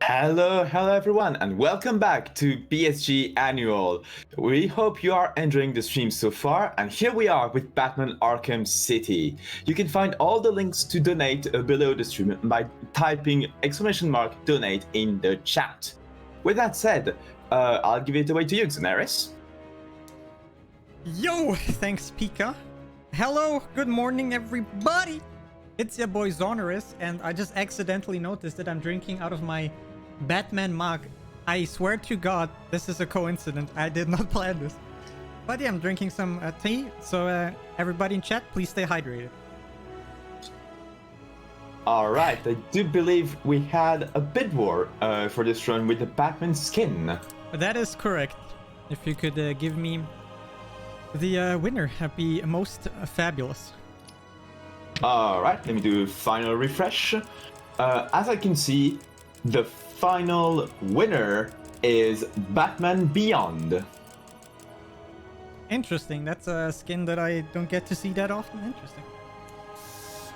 Hello everyone, and welcome back to BSG Annual. We hope you are enjoying the stream so far, and here we are with Batman Arkham City. You can find all the links to donate below the stream by typing !donate in the chat. With that said, I'll give it away to you, xoneris. Yo, thanks Pika. Hello, good morning everybody. It's your boy xoneris, and I just accidentally noticed that I'm drinking out of my Batman mug. I swear to God, this is a coincidence. I did not plan this. But yeah, I'm drinking some tea, so everybody in chat, please stay hydrated. Alright, I do believe we had a bid war for this run with the Batman skin. That is correct. If you could give me the winner, that'd be most fabulous. Alright, let me do a final refresh. As I can see, the final winner is Batman Beyond. Interesting. That's a skin that I don't get to see that often. Interesting.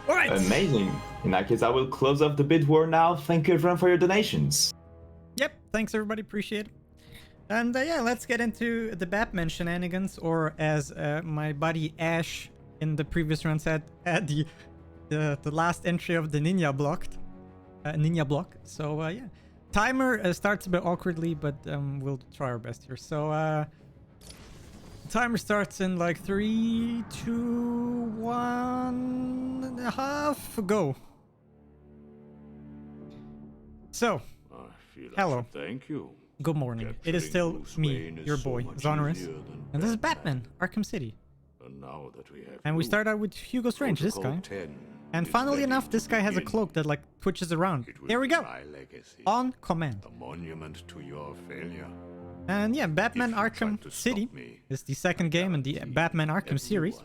Alright. Amazing. In that case, I will close off the bid war now. Thank you everyone for your donations. Yep. Thanks everybody. Appreciate it. And yeah, let's get into the Batman shenanigans, or as my buddy Ash in the previous run said, at the last entry of the Ninja block. So yeah, timer starts a bit awkwardly, but we'll try our best here. So timer starts in like 3, 2, 1.5, go. So hello, thank you. Good morning. It is still me, your boy xoneris, and this is Batman Arkham City. And we start out with Hugo Strange, this guy. And funnily enough, this guy has a cloak that like twitches around. There we go. On command. A monument to your failure. And yeah, Batman Arkham City is the second game in the Batman Arkham series.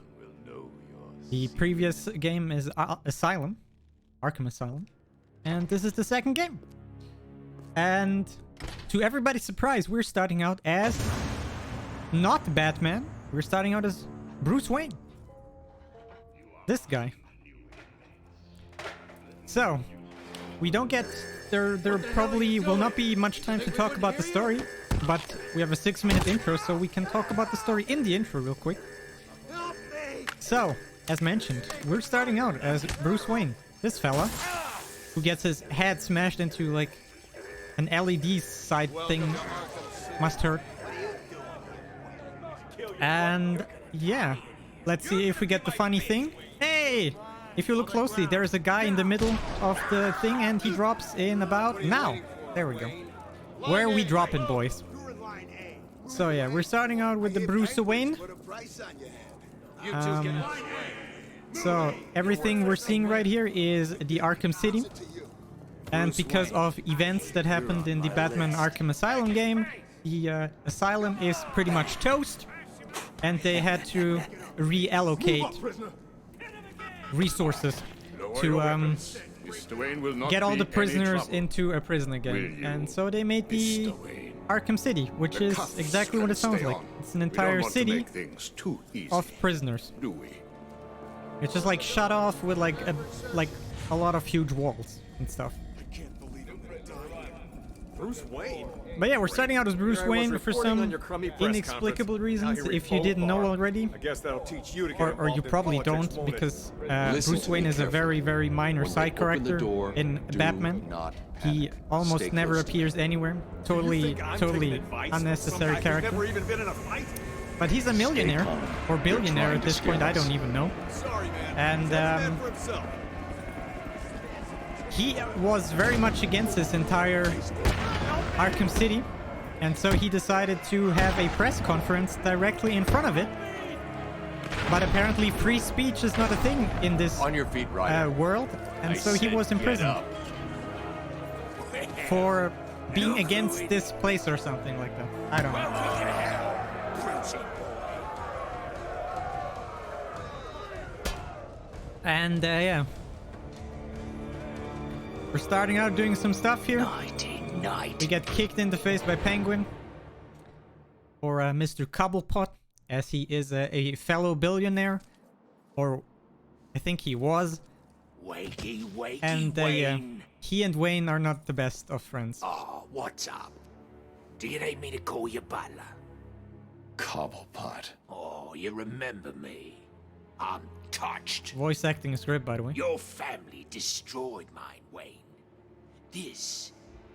The previous game is Asylum, Arkham Asylum. And this is the second game. And to everybody's surprise, we're starting out as not Batman. We're starting out as Bruce Wayne. This guy. So, we don't get... There probably will not be much time to talk about the story, but we have a 6-minute intro, so we can talk about the story in the intro real quick. So, as mentioned, we're starting out as Bruce Wayne. This fella, who gets his head smashed into, like, an LED side thing. Must hurt. And, yeah. Let's see if we get the funny thing. Hey! If you look closely, there is a guy in the middle of the thing, and he drops in about now. There we go. Where are we dropping, boys? So yeah, we're starting out with the Bruce Wayne. So everything we're seeing right here is the Arkham City. And because of events that happened in the Batman Arkham Asylum game, the asylum is pretty much toast. And they had to reallocate resources to get all the prisoners into a prison again. And so they made the Arkham City, which is exactly what it sounds like. It's an entire city of prisoners. It's just like shut off with like a lot of huge walls and stuff. Bruce Wayne. But yeah, we're starting out as Bruce Wayne for some inexplicable reasons. If you didn't know already, I guess that'll teach you to get or you probably don't, because Bruce Wayne is a very, very minor side character in Batman. He almost never appears anywhere. Totally unnecessary character. But he's a millionaire or billionaire at this point. I don't even know. And he was very much against this entire Arkham City, and so he decided to have a press conference directly in front of it. But apparently free speech is not a thing in this world, and so he was imprisoned for being against this place or something like that. I don't know. And yeah, we're starting out doing some stuff here. We get kicked in the face by Penguin, or Mr. Cobblepot, as he is a fellow billionaire, or I think he was. Wakey, wakey, And yeah, Wayne. he and Wayne are not the best of friends. Oh, what's up? Do you need me to call you butler? Cobblepot. Oh, you remember me. I'm touched. Voice acting is great, by the way. Your family destroyed mine, Wayne. This,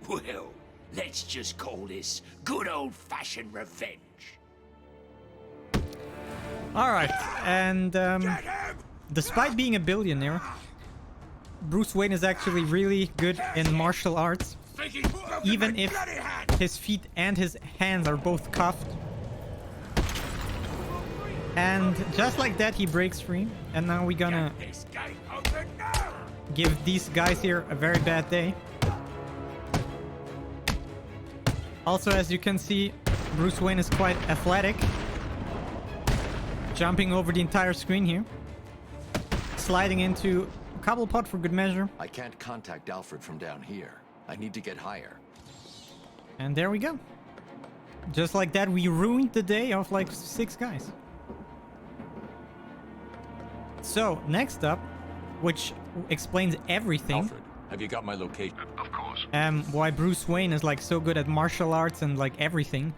well, let's just call this good old-fashioned revenge. Alright, and despite being a billionaire, Bruce Wayne is actually really good in martial arts, even if his feet and his hands are both cuffed. And just like that, he breaks free, and now we're gonna This gate open now! give these guys here a very bad day. Also, as you can see, Bruce Wayne is quite athletic, jumping over the entire screen here, sliding into a Cobblepot for good measure, I can't contact Alfred from down here. I need to get higher. and there we go. Just like that, we ruined the day of like 6 guys. So, next up, which explains everything, Alfred, have you got my location? Of course. why Bruce Wayne is like so good at martial arts and like everything.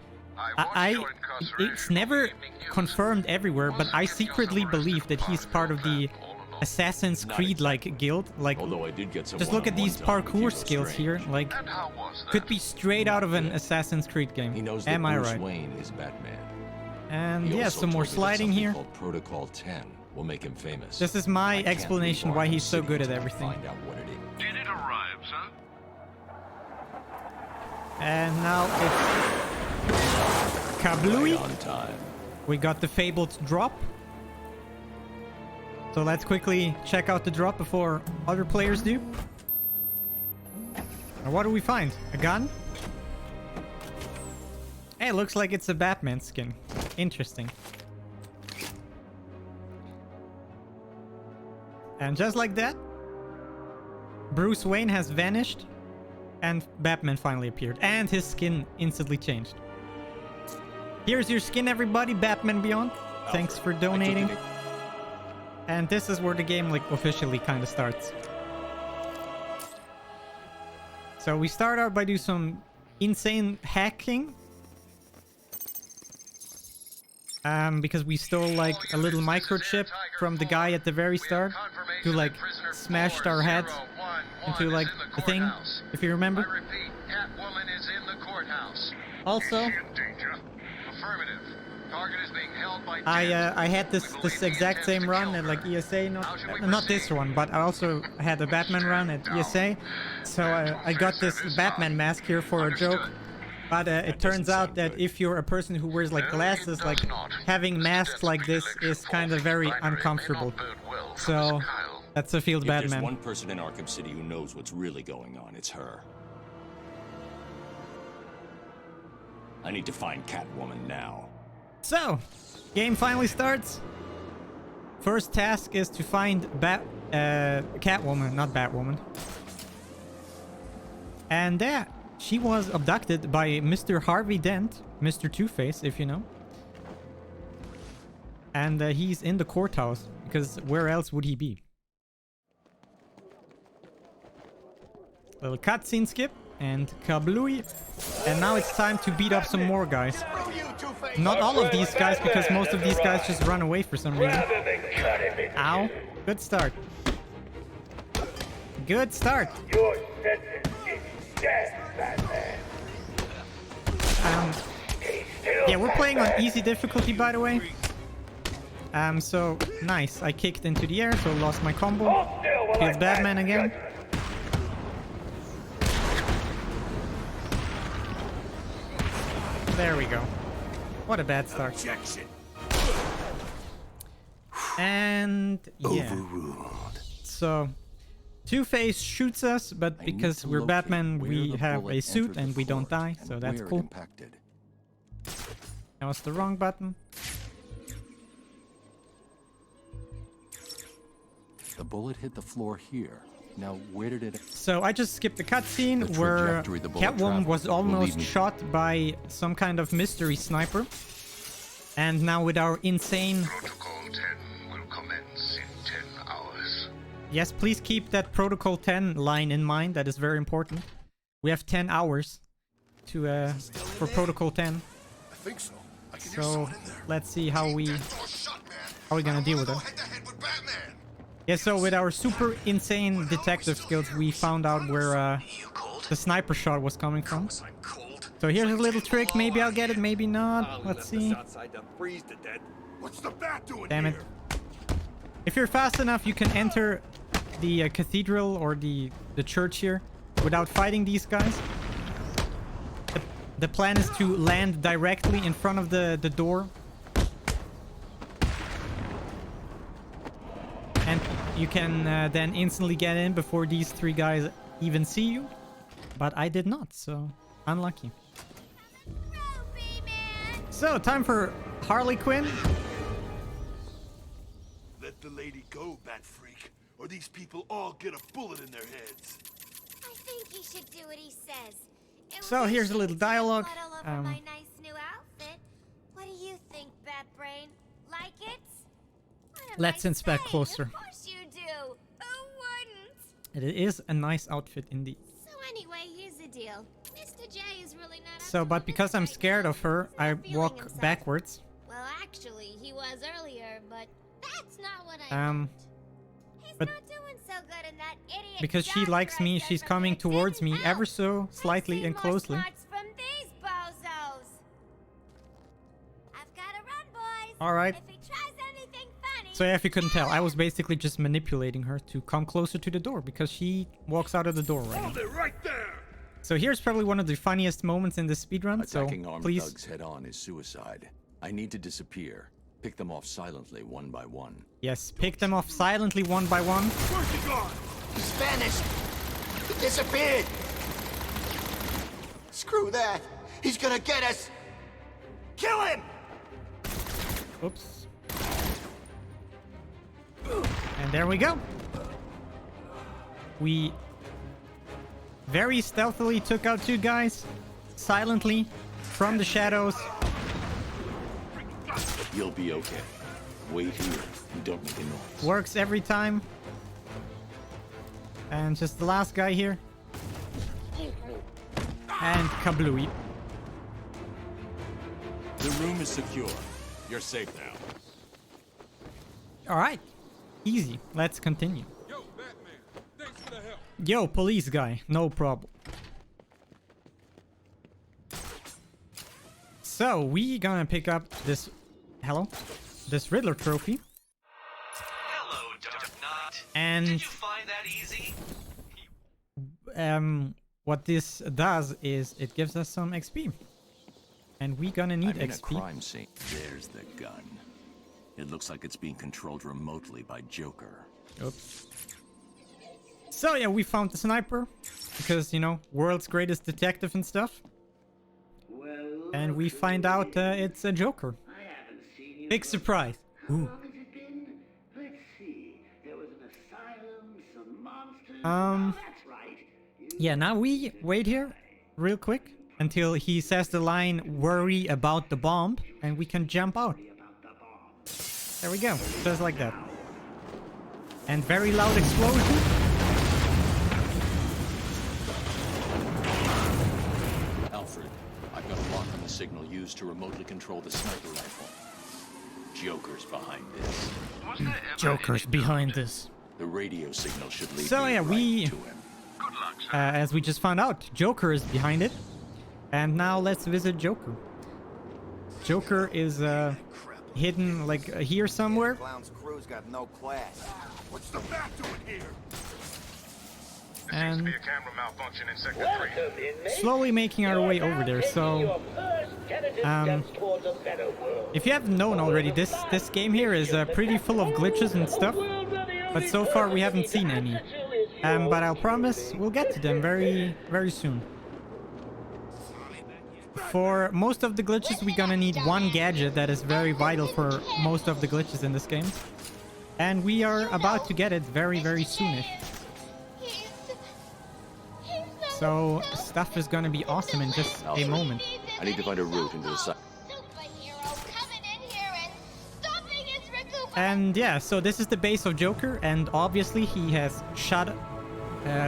It's never confirmed everywhere, but I secretly believe that he's part of the Assassin's Creed like guild. Like, Although I did get some just look at these one-on-one time with parkour Hugo skills Strange. here. Like, And how was that? could be straight out of an Assassin's Creed game. He knows that Am I Bruce right? Wayne is Batman. And He yeah, also some more told me that sliding something here. called Protocol 10 will make him famous. This is my I can't explanation leave why Arkham he's so City good at until I everything. Find out what it is. Did it arrive, sir? And now it's kablooey. Right on time. We got the fabled drop. So let's quickly check out the drop before other players do. And what do we find? A gun? Hey, it looks like it's a Batman skin. Interesting. And just like that, Bruce Wayne has vanished and Batman finally appeared. And his skin instantly changed. Here's your skin, everybody. Batman Beyond. Thanks for donating. And this is where the game like officially kind of starts. So we start out by doing some insane hacking. Because we stole like a little microchip from the guy at the very start who like smashed our heads into like the thing, if you remember. I repeat, Catwoman is in the courthouse. Also, In danger. Affirmative. Target is being held by I had this exact same run at like ESA, not this one, but I also had a Batman run at ESA. So I got this Batman mask here for a joke. But it turns out that if you're a person who wears like glasses, like having masks like this is kind of very uncomfortable. So that's a field If there's Batman. one person in Arkham City who knows what's really going on, it's her. I need to find Catwoman now. So, game finally starts. First task is to find Catwoman, not Batwoman. And there, she was abducted by Mr. Harvey Dent, Mr. Two-Face, if you know. And he's in the courthouse, because where else would he be? Little cutscene skip, and kablooey. And now it's time to beat up some more guys. Not all of these guys, because most of these guys just run away for some reason. Ow. Good start. Good start. Your sentence is death, Batman. Yeah, we're playing on easy difficulty, by the way. So, nice. I kicked into the air, so lost my combo. Feels Batman again. There we go. What a bad start. Objection. And yeah. So Two-Face shoots us, but I need because to we're locate Batman, where we the have bullet a suit entered the and we don't floor die, so and that's where it cool. impacted. That was the wrong button. The bullet hit the floor here. Now, where did it... So I just skipped the cutscene The where trajectory the bullet Catwoman traveled was will lead almost me- shot by some kind of mystery sniper. And now with our insane Protocol 10 will commence in 10 hours. Yes, please keep that Protocol 10 line in mind. That is very important. We have 10 hours to for Protocol 10. I think so. I can hear So someone in there. let's see how we That door's shut, man. how we gonna deal with it. Head-to-head with Batman. Yeah, so with our super insane detective skills, we found out where the sniper shot was coming from. I'm cold. So here's a little trick. Maybe I'll get it, maybe not. Let's see. Outside to freeze to death. What's the bat doing Damn it. here? If you're fast enough, you can enter the cathedral or the church here without fighting these guys. The plan is to land directly in front of the door. And you can then instantly get in before these three guys even see you. But I did not, so unlucky. So, time for Harley Quinn. Let the lady go, bat freak, or these people all get a bullet in their heads. I think you should do what he says. It So was here's a little shame to spill dialogue. blood all over my nice new outfit. What do you think, Batbrain? Like it? What am Let's I inspect saying? closer. Of course you do. Who wouldn't? It is a nice outfit indeed. So anyway, here's the deal. Mr. J is really not. So, up to but the because I'm visit right scared now. of her, He's I not feeling walk himself. backwards. Well, actually, he was earlier, but that's not what I meant. He's but not doing so good in that idiot because she job likes me, dress she's that coming didn't towards me help. ever so I've slightly seen and more closely. smarts from these bozos. I've got to run, boys. All right. If he tries anything funny, So yeah, if you couldn't tell, I was basically just manipulating her to come closer to the door because she walks out of the door right now. Hold it right there. So here's probably one of the funniest moments in this speedrun. So Attacking armed please, thugs head-on is suicide. I need to disappear. Pick them off silently, one by one. yes, pick them off silently one by one. Where's he gone? He's vanished. He disappeared. Screw that. He's gonna get us. Kill him! Oops. And there we go. We very stealthily took out two guys, silently, from the shadows. You'll be okay. Wait here and don't make a noise. Works every time. And just the last guy here. And kablooey. The room is secure. You're safe now. Alright. Easy. Let's continue. Yo, Batman. Thanks for the help. Yo, police guy. No problem. So, we gonna pick up this... Hello? This Riddler trophy. Hello, Dark Knight. And... Did you find that easy? what this does is it gives us some XP. And we gonna need I'm in a XP. crime scene. There's the gun. It looks like it's being controlled remotely by Joker. Oops. So yeah, we found the sniper. Because, you know, world's greatest detective and stuff. And we find out it's a Joker. Big surprise. Ooh. Let's see. There was an asylum, some monsters. That's right. Yeah, now we wait here real quick until he says the line, worry about the bomb, and we can jump out. There we go, just like that. And very loud explosion. Alfred, I've got a lock on the signal used to remotely control the sniper rifle. Joker's behind this. Was there ever Joker's any behind doubt? this. The radio signal should lead So me yeah, right we- to him. Good luck, sir. As we just found out, Joker is behind it. And now let's visit Joker. Joker is hidden like here somewhere. Clown's crew's got no class. What's the bat doing here? There seems to And be a camera malfunction in Sector 3. Welcome, inmates. slowly making our way over there. So Your first tentative steps towards a better world. if you haven't known already, this game here is pretty full of glitches and stuff. But so far we haven't seen any. But I'll promise we'll get to them very, very soon. For most of the glitches, we're gonna need one gadget that is very vital for most of the glitches in this game. And we are about to get it very, very soonish. So stuff is gonna be awesome in just a moment. I need to find a route into the site. Superhero coming in here and stopping his recuperation. And yeah, so this is the base of Joker, and obviously he has shut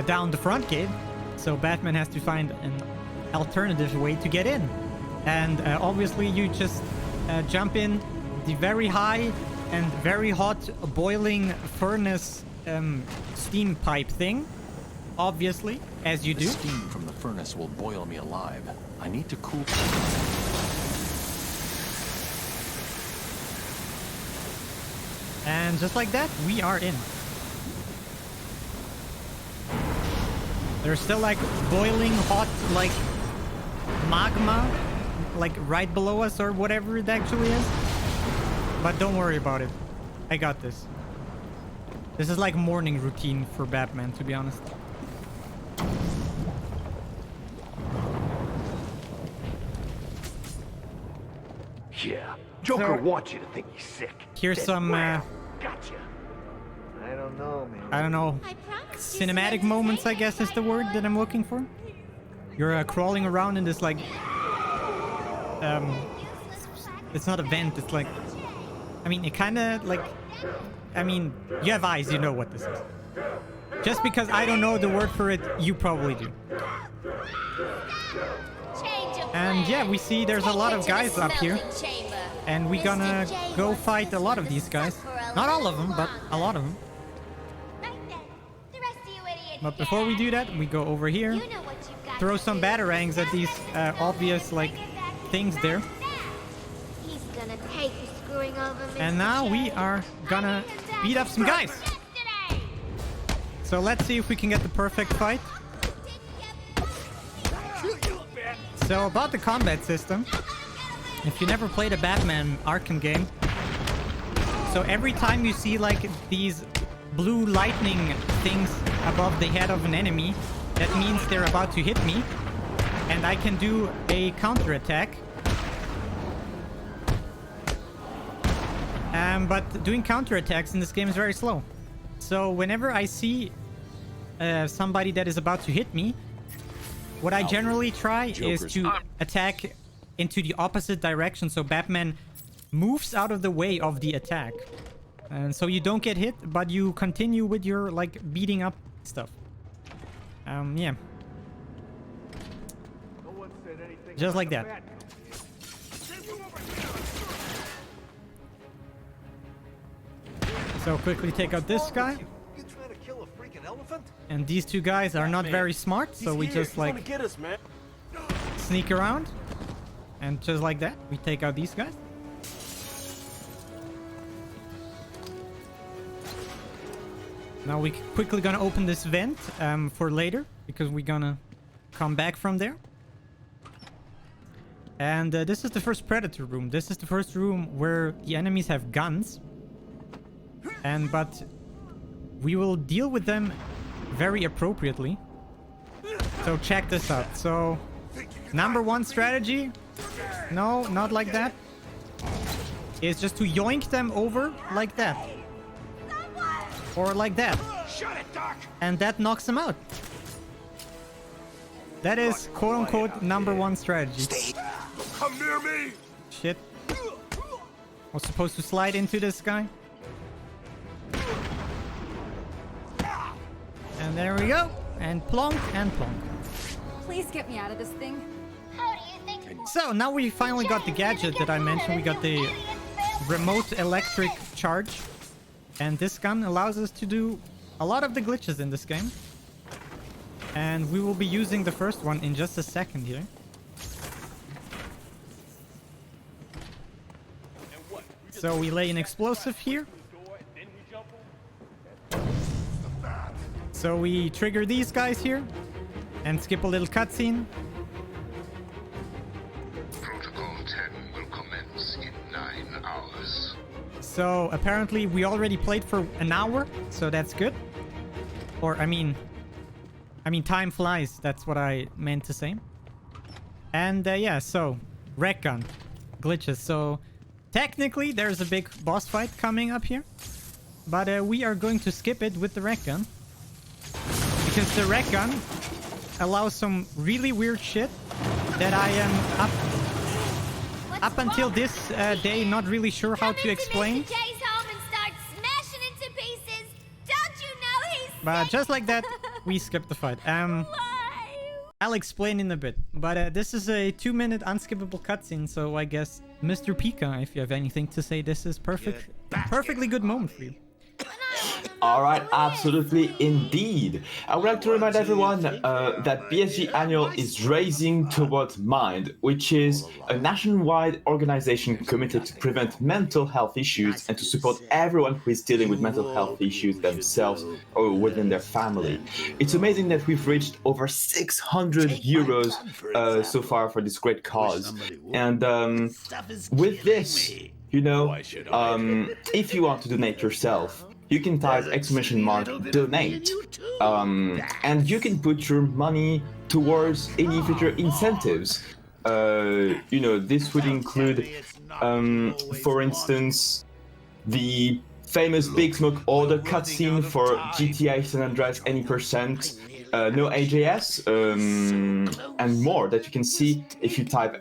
down the front gate, so Batman has to find an alternative way to get in. And obviously you just jump in the very high and very hot boiling furnace steam pipe thing, obviously, as you do. The steam from the furnace will boil me alive. I need to cool. And just like that, we are in. There's still like boiling hot like magma like right below us or whatever it actually is. But don't worry about it. I got this. This is like morning routine for Batman, to be honest. Yeah, Joker wants you to think he's sick. Here's Then some wham, gotcha. I don't know, man. I don't know, cinematic moments, I guess is the word that I'm looking for. You're crawling around in this like it's not a vent, it's like, I mean, it kind of like, I mean, you have eyes, you know what this is. Just because I don't know the word for it, you probably do. And yeah, we see there's a lot of guys up here, and we're gonna go fight a lot of these guys. Not all of them, but a lot of them. But before we do that, we go over here, throw some batarangs at these obvious like things there. And now we are gonna beat up some guys. So let's see if we can get the perfect fight. So about the combat system, if you never played a Batman Arkham game, so every time you see like these blue lightning things above the head of an enemy, that means they're about to hit me, and I can do a counterattack. But doing counterattacks in this game is very slow. So whenever I see somebody that is about to hit me, what I generally try is to attack into the opposite direction, so Batman moves out of the way of the attack. And so you don't get hit, but you continue with your, like, beating up stuff. Yeah. Just like that. So quickly take out this guy. And these two guys are not very smart, so we just like sneak around. And just like that, we take out these guys. Now we quickly gonna open this vent for later, because we're gonna come back from there. And this is the first Predator room. This is the first room where the enemies have guns. But we will deal with them very appropriately. So check this out. So number one strategy, no, not like that, is just to yoink them over like that. Or like that. And that knocks them out. That is quote-unquote number one strategy. Come near me. Shit. Was supposed to slide into this guy. And there we go. And plonk and plonk. Please get me out of this thing. So now we finally got the gadget that I mentioned. We got the remote electric charge. And this gun allows us to do a lot of the glitches in this game. And we will be using the first one in just a second here. So we lay an explosive here. So we trigger these guys here and skip a little cutscene. Protocol 10 will commence in 9 hours. So apparently we already played for an hour, so that's good. Or I mean time flies. That's what I meant to say. And yeah, so wreck gun glitches. So technically there's a big boss fight coming up here, but we are going to skip it with the wreck gun. Because the wreck gun allows some really weird shit that I am up until this day not really sure how to explain. But just like that, we skipped the fight. I'll explain in a bit. But this is a 2-minute unskippable cutscene, so I guess Mr. Pika, if you have anything to say, this is perfectly good moment for you. Alright, absolutely indeed. I would like to remind everyone that BSG Annual is Raising Towards Mind, which is a nationwide organization committed to prevent mental health issues and to support everyone who is dealing with mental health issues themselves or within their family. It's amazing that we've reached over 600 euros so far for this great cause. And with this, you know, if you want to donate yourself, you can type !donate, and you can put your money towards any future incentives. You know, this would include, for instance, the famous Big Smoke Order cutscene for GTA San Andreas any percent, no AJS, and more that you can see if you type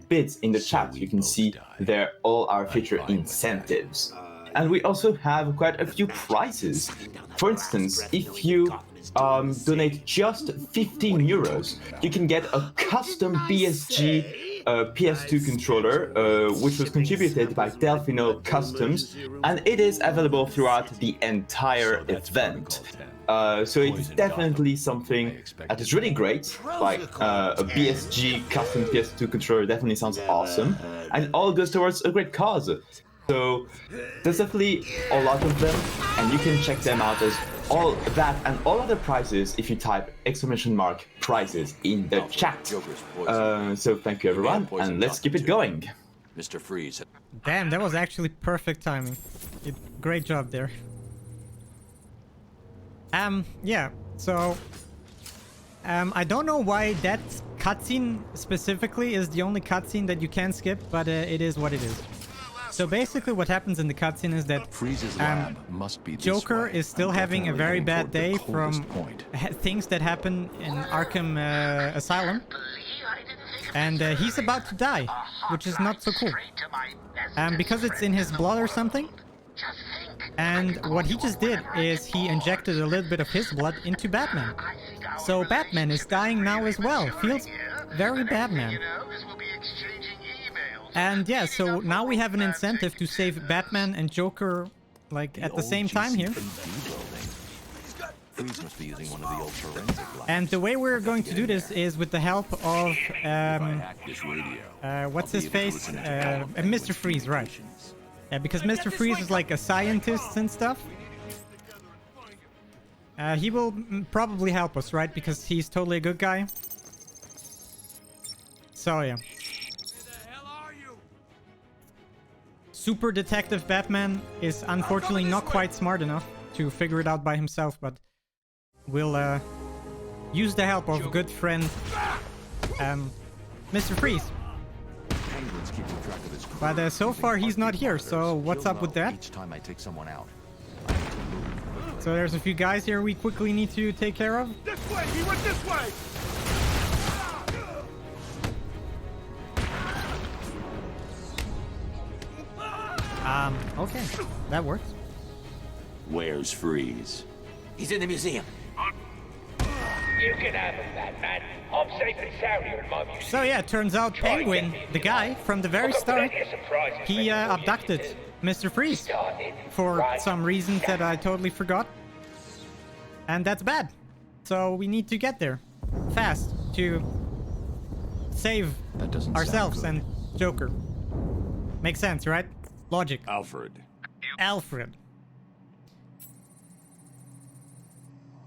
!bids in the chat. You can see there all our future incentives. And we also have quite a few prizes. For instance, if you donate just 15 euros, you can get a custom BSG PS2 controller, which was contributed by Delfino Customs, and it is available throughout the entire event. So it's definitely something that is really great. Like a BSG custom PS2 controller definitely sounds awesome, and it all goes towards a great cause. So there's definitely a lot of them, and you can check them out as all that and all other prizes if you type !prizes in the chat. So thank you everyone, and let's keep it going. Mr. Freeze. Damn, that was actually perfect timing. Great job there. Yeah, so I don't know why that cutscene specifically is the only cutscene that you can skip, but it is what it is. So basically what happens in the cutscene is that Joker is still having a very bad day from things that happen in Arkham Asylum. And he's about to die, which is not so cool. Because it's in his blood or something. And what he just did is he injected a little bit of his blood into Batman. So Batman is dying now as well. Feels very Batman. And yeah, so now we have an incentive to save Batman and Joker, like, at the same time here. And the way we're going to do this is with the help of, what's his face? Mr. Freeze, right. Yeah, because Mr. Freeze is like a scientist and stuff. He will probably help us, right? Because he's totally a good guy. So yeah. Super Detective Batman is unfortunately not quite smart enough to figure it out by himself, but we'll use the help of good friend Mr. Freeze. But so far he's not here, so what's up with that? So there's a few guys here we quickly need to take care of. This way! He went this way! Okay, that works. Where's Freeze? He's in the museum. You can have him, Batman. I'm safe and sound here in my museum. So yeah, it turns out Penguin, the guy from the very start, he abducted Mr. Freeze for some reasons that I totally forgot. And that's bad. So we need to get there fast to save ourselves and Joker. Makes sense, right? Logic. Alfred.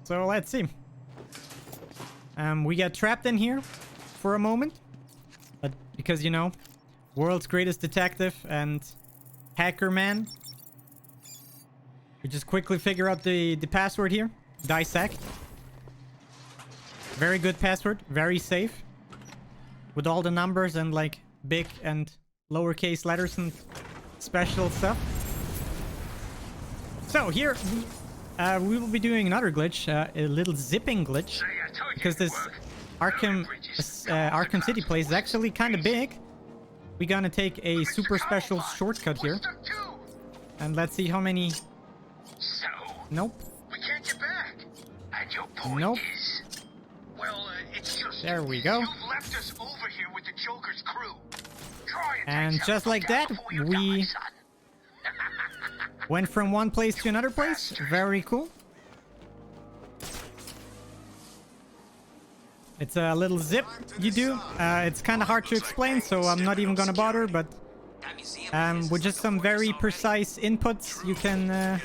So let's see. We get trapped in here for a moment. But because, you know, world's greatest detective and hacker man. We just quickly figure out the password here. Dissect. Very good password. Very safe. With all the numbers and like big and lowercase letters and special stuff. So here we will be doing another glitch, a little zipping glitch, because this Arkham City place is actually kind of big. We're gonna take a super special shortcut here, and let's see how many. Nope. We can't get back. bad your point Nope. is. Well, it's just... There we go. You've left us over here with the Joker's crew. Try And take just some like down that, before you we die, son. went from one place to another place. Very cool. It's a little zip you do. It's kind of hard to explain, so I'm not even gonna bother, but with just some very precise inputs, you can...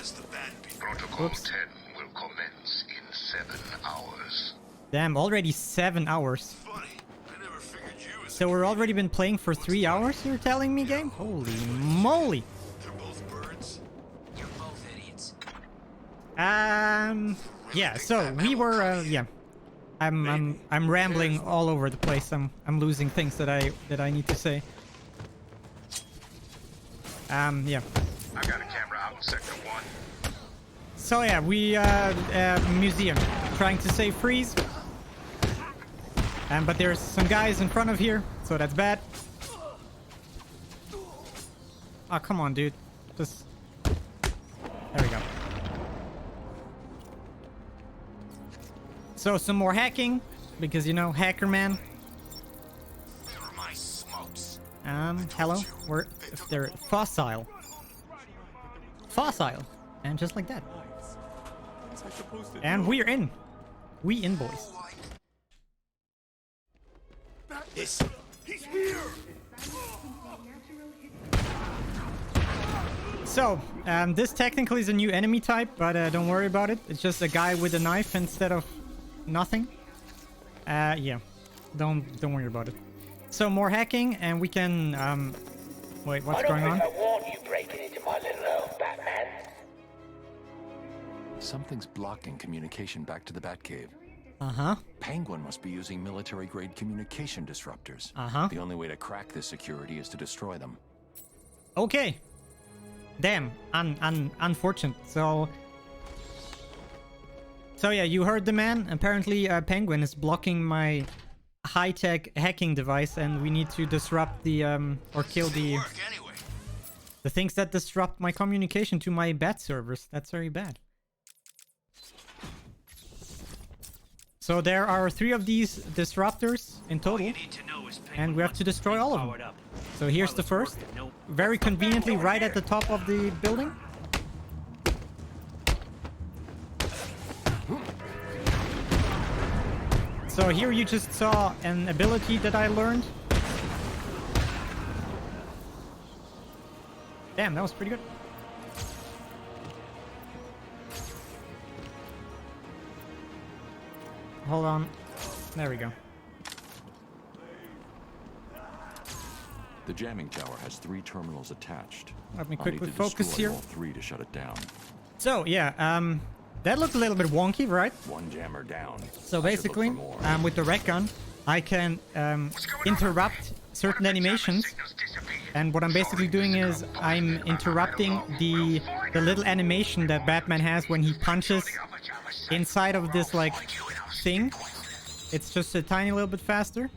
Protocol Oops. 10 will commence in 7 hours. Damn, already 7 hours. Funny, I never figured you as So we're already been playing for 3 hours, you're telling me, game? Holy moly! they're both birds. You're both idiots. Yeah, so we were, yeah. I'm rambling all over the place. I'm losing things that I need to say. Yeah. I got a camera out in Sector 1. So yeah, we museum trying to save freeze. But there's some guys in front of here, so that's bad. Oh, come on, dude. Just there we go. So some more hacking, because you know, hacker man. My smokes. Hello. We're they're fossil. Fossil. And just like that. And we're in. We in, boys. He's here. So, this technically is a new enemy type, but don't worry about it. It's just a guy with a knife instead of nothing. Yeah. Don't worry about it. So more hacking, and we can wait, what's going on? I don't think I want you breaking into my little home, Batman. Something's blocking communication back to the Batcave. Uh-huh. Penguin must be using military-grade communication disruptors. Uh-huh. The only way to crack this security is to destroy them. Okay. Damn. Unfortunate. So yeah, you heard the man. Apparently, Penguin is blocking my high-tech hacking device, and we need to disrupt the or kill the things that disrupt my communication to my bat servers. That's very bad. So there are 3 of these disruptors in total, and we have to destroy all of them. So here's the first, very conveniently right at the top of the building. So here you just saw an ability that I learned. Damn, that was pretty good. Hold on. There we go. The jamming tower has 3 terminals attached. Let me I'll quickly need to focus destroy here. all 3 to shut it down. So yeah, that looked a little bit wonky, right? 1 jammer down. So I should look basically, for more. with the red gun, I can interrupt certain animations. And what I'm basically doing is I'm interrupting the little animation that Batman has when he punches inside of this like thing. It's just a tiny little bit faster.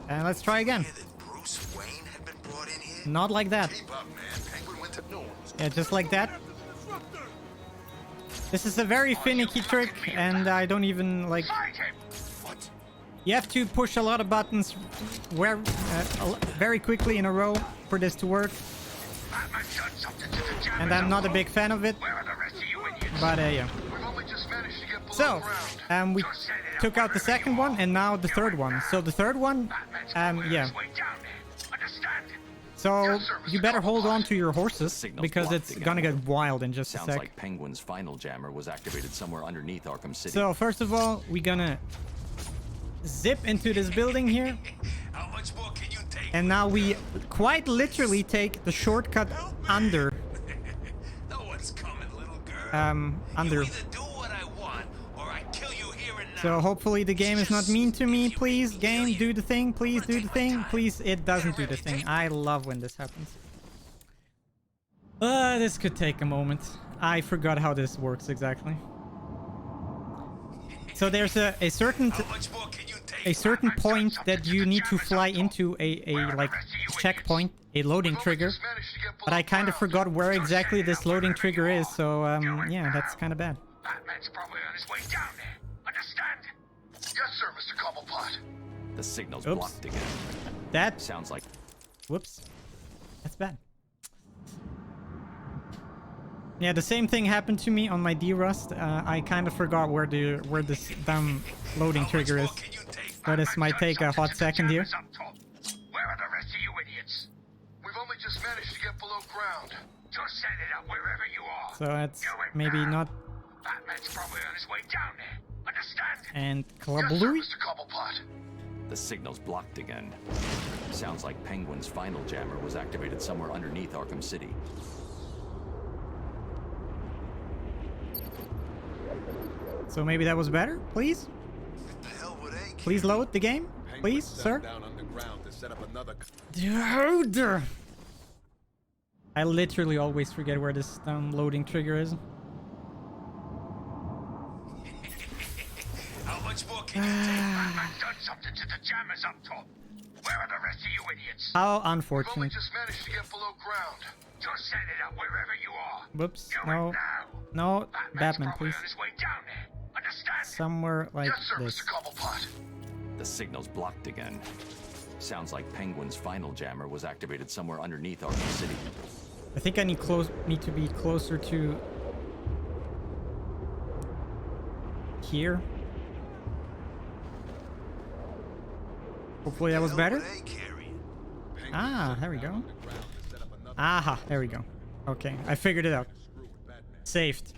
And let's try again. Not like that. Yeah, just like that. This is a very finicky trick, and I don't even like... You have to push a lot of buttons very quickly in a row for this to work. And I'm not a big fan of it. But yeah. So, we took out the second one, and now the third one. So the third one, yeah. So you better hold on to your horses, because it's gonna get wild in just a Sounds sec. like Penguin's final jammer was activated somewhere underneath Arkham City. So first of all, we're gonna zip into this building here. How much more can you take? And now we quite literally take the shortcut under. No one's coming, little girl. Under. You either do what I want, or I kill you here and now. So hopefully the game is not mean to me. Please, game, do the thing. Please do the thing. Please, it doesn't do the thing. I love when this happens. This could take a moment. I forgot how this works exactly. So there's a certain point that you need to fly into a like checkpoint a loading trigger, but I kind of forgot where exactly this loading trigger is, so yeah, that's kind of bad. Batman's probably on his way down there. Understand? Yes, sir, Mr. Cobblepot. The signal's Oops. blocked again. That Sounds like... Whoops. That's bad. Yeah, the same thing happened to me on my D-Rust. I kind of forgot where this damn loading trigger is. So this might take a hot second here. Where are the rest of you idiots? We've only just managed to get below ground. Just set it up wherever you are. So it's maybe not... Batman's probably on his way down there. Understand? And Yes, sir, Kalabului? Mr. Cobblepot. The signal's blocked again. Sounds like Penguin's final jammer was activated somewhere underneath Arkham City. So maybe that was better? Please? Please load the game? Please, sir? Dude! I literally always forget where this loading trigger is. How much more can you take? Batman's done something to the jammers up top. Where are the rest of you idiots? How We've only unfortunate. just managed to get below ground. Just set it up wherever you are. Whoops. Do No. it now. No. Batman, probably please. on his way down there. Understand? Somewhere like Yes, sir, this. Mr. Cobblepot. The signal's blocked again. Sounds like Penguin's final jammer was activated somewhere underneath Arkham City. I think I need to be closer to here. Hopefully that was better. Ah, there we go. Aha, there we go. Okay, I figured it out. Saved.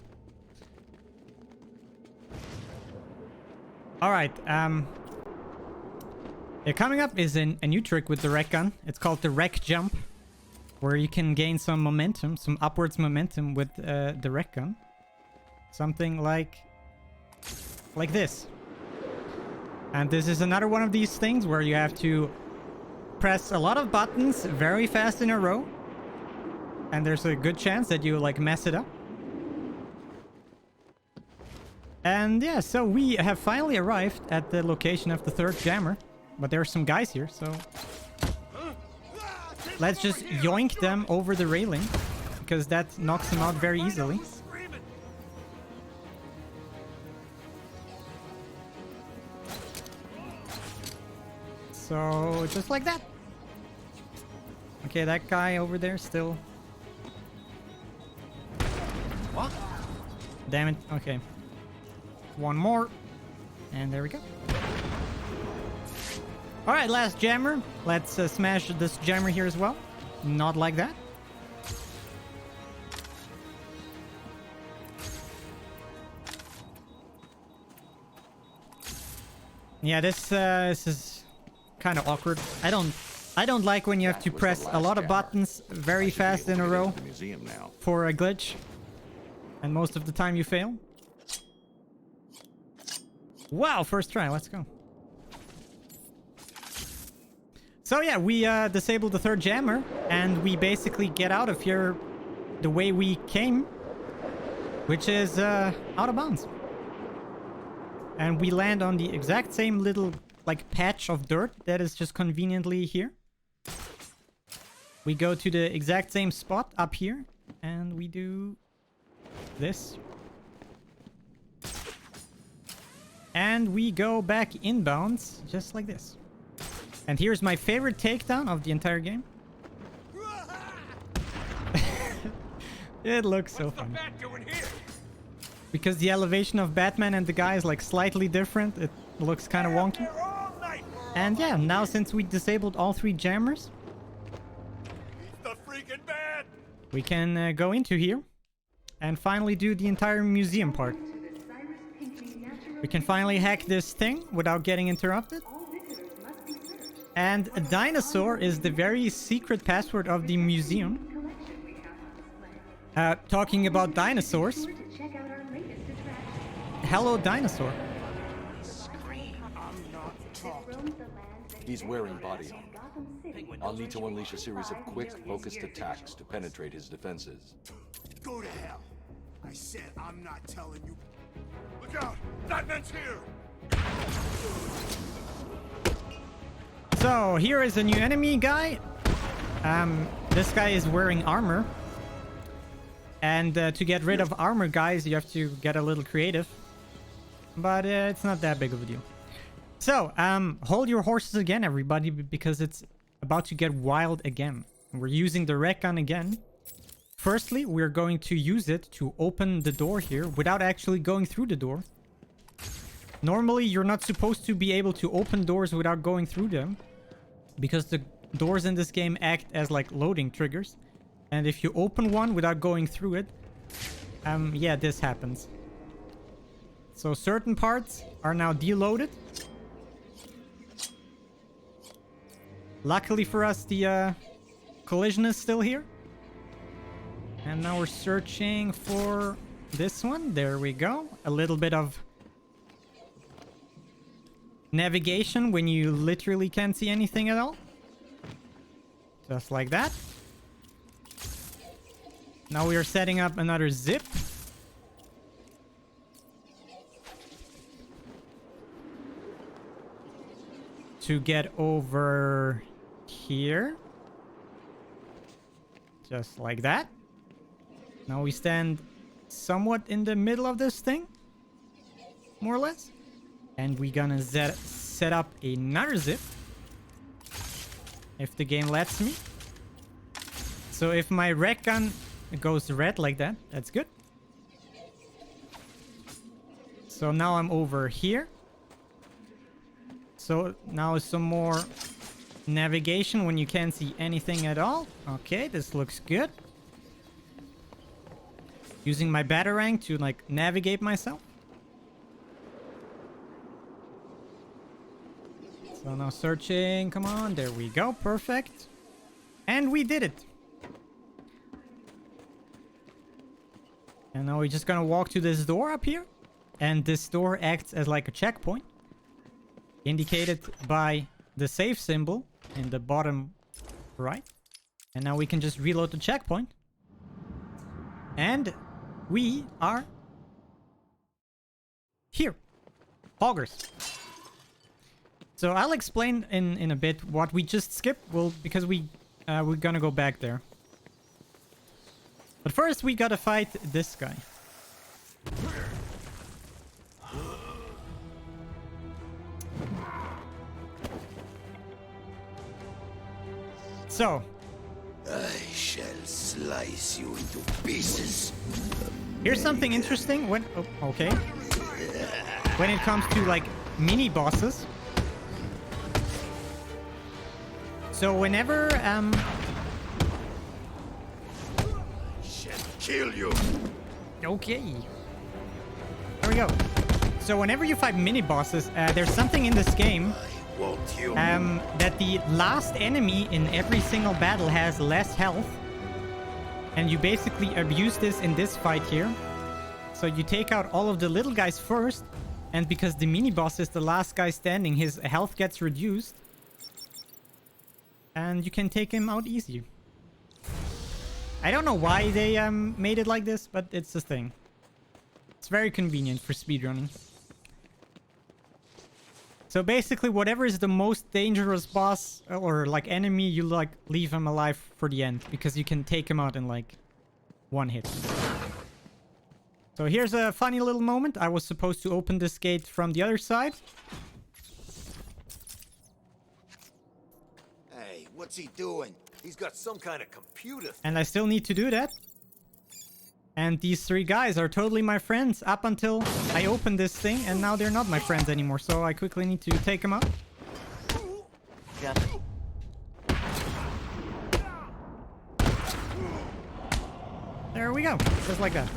All right. Coming up is a new trick with the wreck gun. It's called the wreck jump, where you can gain some momentum, some upwards momentum with the wreck gun. Something like this. And this is another one of these things where you have to press a lot of buttons very fast in a row, and there's a good chance that you like mess it up. And yeah, so we have finally arrived at the location of the third jammer, but there are some guys here, so let's just yoink them over the railing, because that knocks them out very easily. So just like that. Okay, that guy over there still. What? Damn it. Okay. One more. And there we go. Alright, last jammer. Let's smash this jammer here as well. Not like that. Yeah, this is kind of awkward. I don't like when you have to press a lot of buttons very fast in a row for a glitch, and most of the time you fail. Wow, first try, let's go. So yeah, we disabled the third jammer, and we basically get out of here the way we came, which is out of bounds. And we land on the exact same little like patch of dirt that is just conveniently here. We go to the exact same spot up here, and we do this. And we go back inbounds, just like this. And here's my favorite takedown of the entire game. It looks so fun. Because the elevation of Batman and the guy is like slightly different, it looks kind of wonky. And yeah, now since we disabled all three jammers, we can go into here and finally do the entire museum part. We can finally hack this thing without getting interrupted. And a dinosaur is the very secret password of the museum. Talking about dinosaurs. Hello, dinosaur. He's wearing body armor. I'll need to unleash a series of quick, focused attacks to penetrate his defenses. Go to hell. I said I'm not telling you. Look out! Batman's here! So, here is a new enemy guy. this guy is wearing armor. And to get rid of armor guys, you have to get a little creative. But it's not that big of a deal. So, hold your horses again, everybody, because it's about to get wild again. We're using the red gun again. Firstly, we're going to use it to open the door here without actually going through the door. Normally, you're not supposed to be able to open doors without going through them, because the doors in this game act as like loading triggers. And if you open one without going through it, yeah, this happens. So certain parts are now deloaded. Luckily for us, the collision is still here. And now we're searching for this one. There we go. A little bit of navigation when you literally can't see anything at all. Just like that. Now we are setting up another zip. To get over here. Just like that. Now we stand somewhat in the middle of this thing. More or less. And we're gonna set up another zip. If the game lets me. So if my red gun goes red like that, that's good. So now I'm over here. So now some more navigation when you can't see anything at all. Okay, this looks good. Using my batarang to like navigate myself. So now searching. Come on, there we go. Perfect. And we did it. And now we're just gonna walk to this door up here. And this door acts as like a checkpoint. Indicated by the save symbol in the bottom right. And now we can just reload the checkpoint. And we are here. Hoggers. So I'll explain in a bit what we just skipped. Well, because we're gonna go back there. But first we gotta fight this guy. So, I shall slice you into pieces. Here's something interesting when okay. When it comes to like mini bosses. So whenever I shall kill you. Okay. There we go. So whenever you fight mini bosses, there's something in this game that the last enemy in every single battle has less health. And you basically abuse this in this fight here. So you take out all of the little guys first. And because the mini boss is the last guy standing, his health gets reduced. And you can take him out easy. I don't know why they made it like this, but it's a thing. It's very convenient for speedrunning. So basically, whatever is the most dangerous boss or like enemy, you like leave him alive for the end because you can take him out in like one hit. So here's a funny little moment. I was supposed to open this gate from the other side. Hey, what's he doing? He's got some kind of computer. And I still need to do that. And these three guys are totally my friends up until I open this thing, and now they're not my friends anymore. So I quickly need to take them out. There we go. Just like that.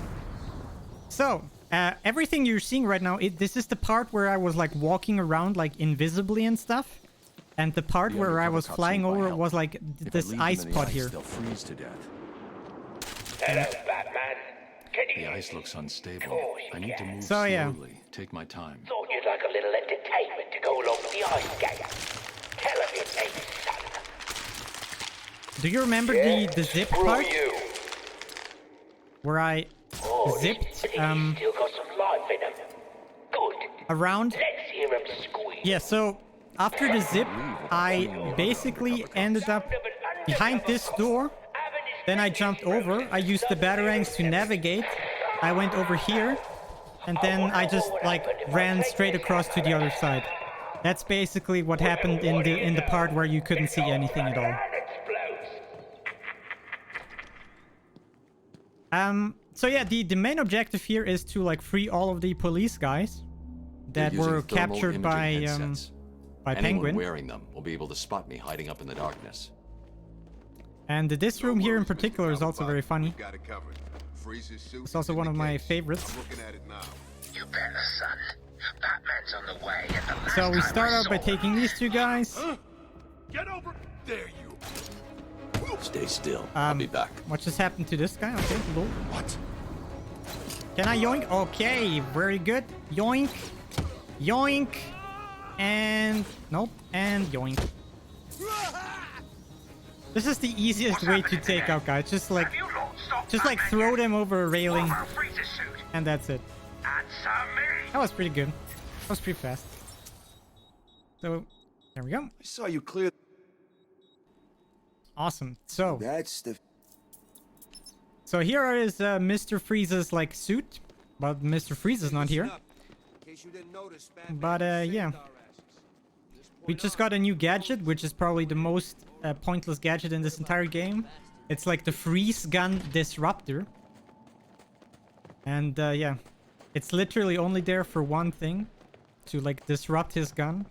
So, everything you're seeing right now, this is the part where I was like walking around like invisibly and stuff. And the part where I was flying over was like this ice pod here. They'll freeze to death. Hello, Batman. Can you The hear ice me? looks unstable. Of course I you need to can. move So, yeah. slowly. Take my time. Thought you'd like a little entertainment to go along with the ice skate. Tell him your name, son. Do you remember the zip Screw part? you. Where I zipped Still got some life in him. Good. around? Let's hear him squeal. Yeah, so after the zip, I basically ended up Sound of an behind this door. Then I jumped over. I used the batarangs to navigate. I went over here. And then I just like ran straight across to the other side. That's basically what happened in the part where you couldn't see anything at all. So yeah, the main objective here is to like free all of the police guys that were captured by Penguin. Wearing them will be able to spot me hiding up in the darkness. And this room here in particular is also very funny. It's also one of my favorites. You better, son. Batman's on the way. And the So we start out by taking these two guys. Get over there, you. Stay still. I'll be back. What just happened to this guy? Okay, cool. What? Can I yoink? Okay, very good. Yoink. Yoink. And... Nope. And yoink. This is the easiest way to take out guys. Just like throw them over a railing. And that's it. That was pretty good. That was pretty fast. So, there we go. I saw you clear. Awesome. So That's the. So here is Mr. Freeze's like suit, but Mr. Freeze is not here. But yeah, we just got a new gadget, which is probably the most pointless gadget in this entire game. It's like the freeze gun disruptor, and yeah, it's literally only there for one thing, to like disrupt his gun.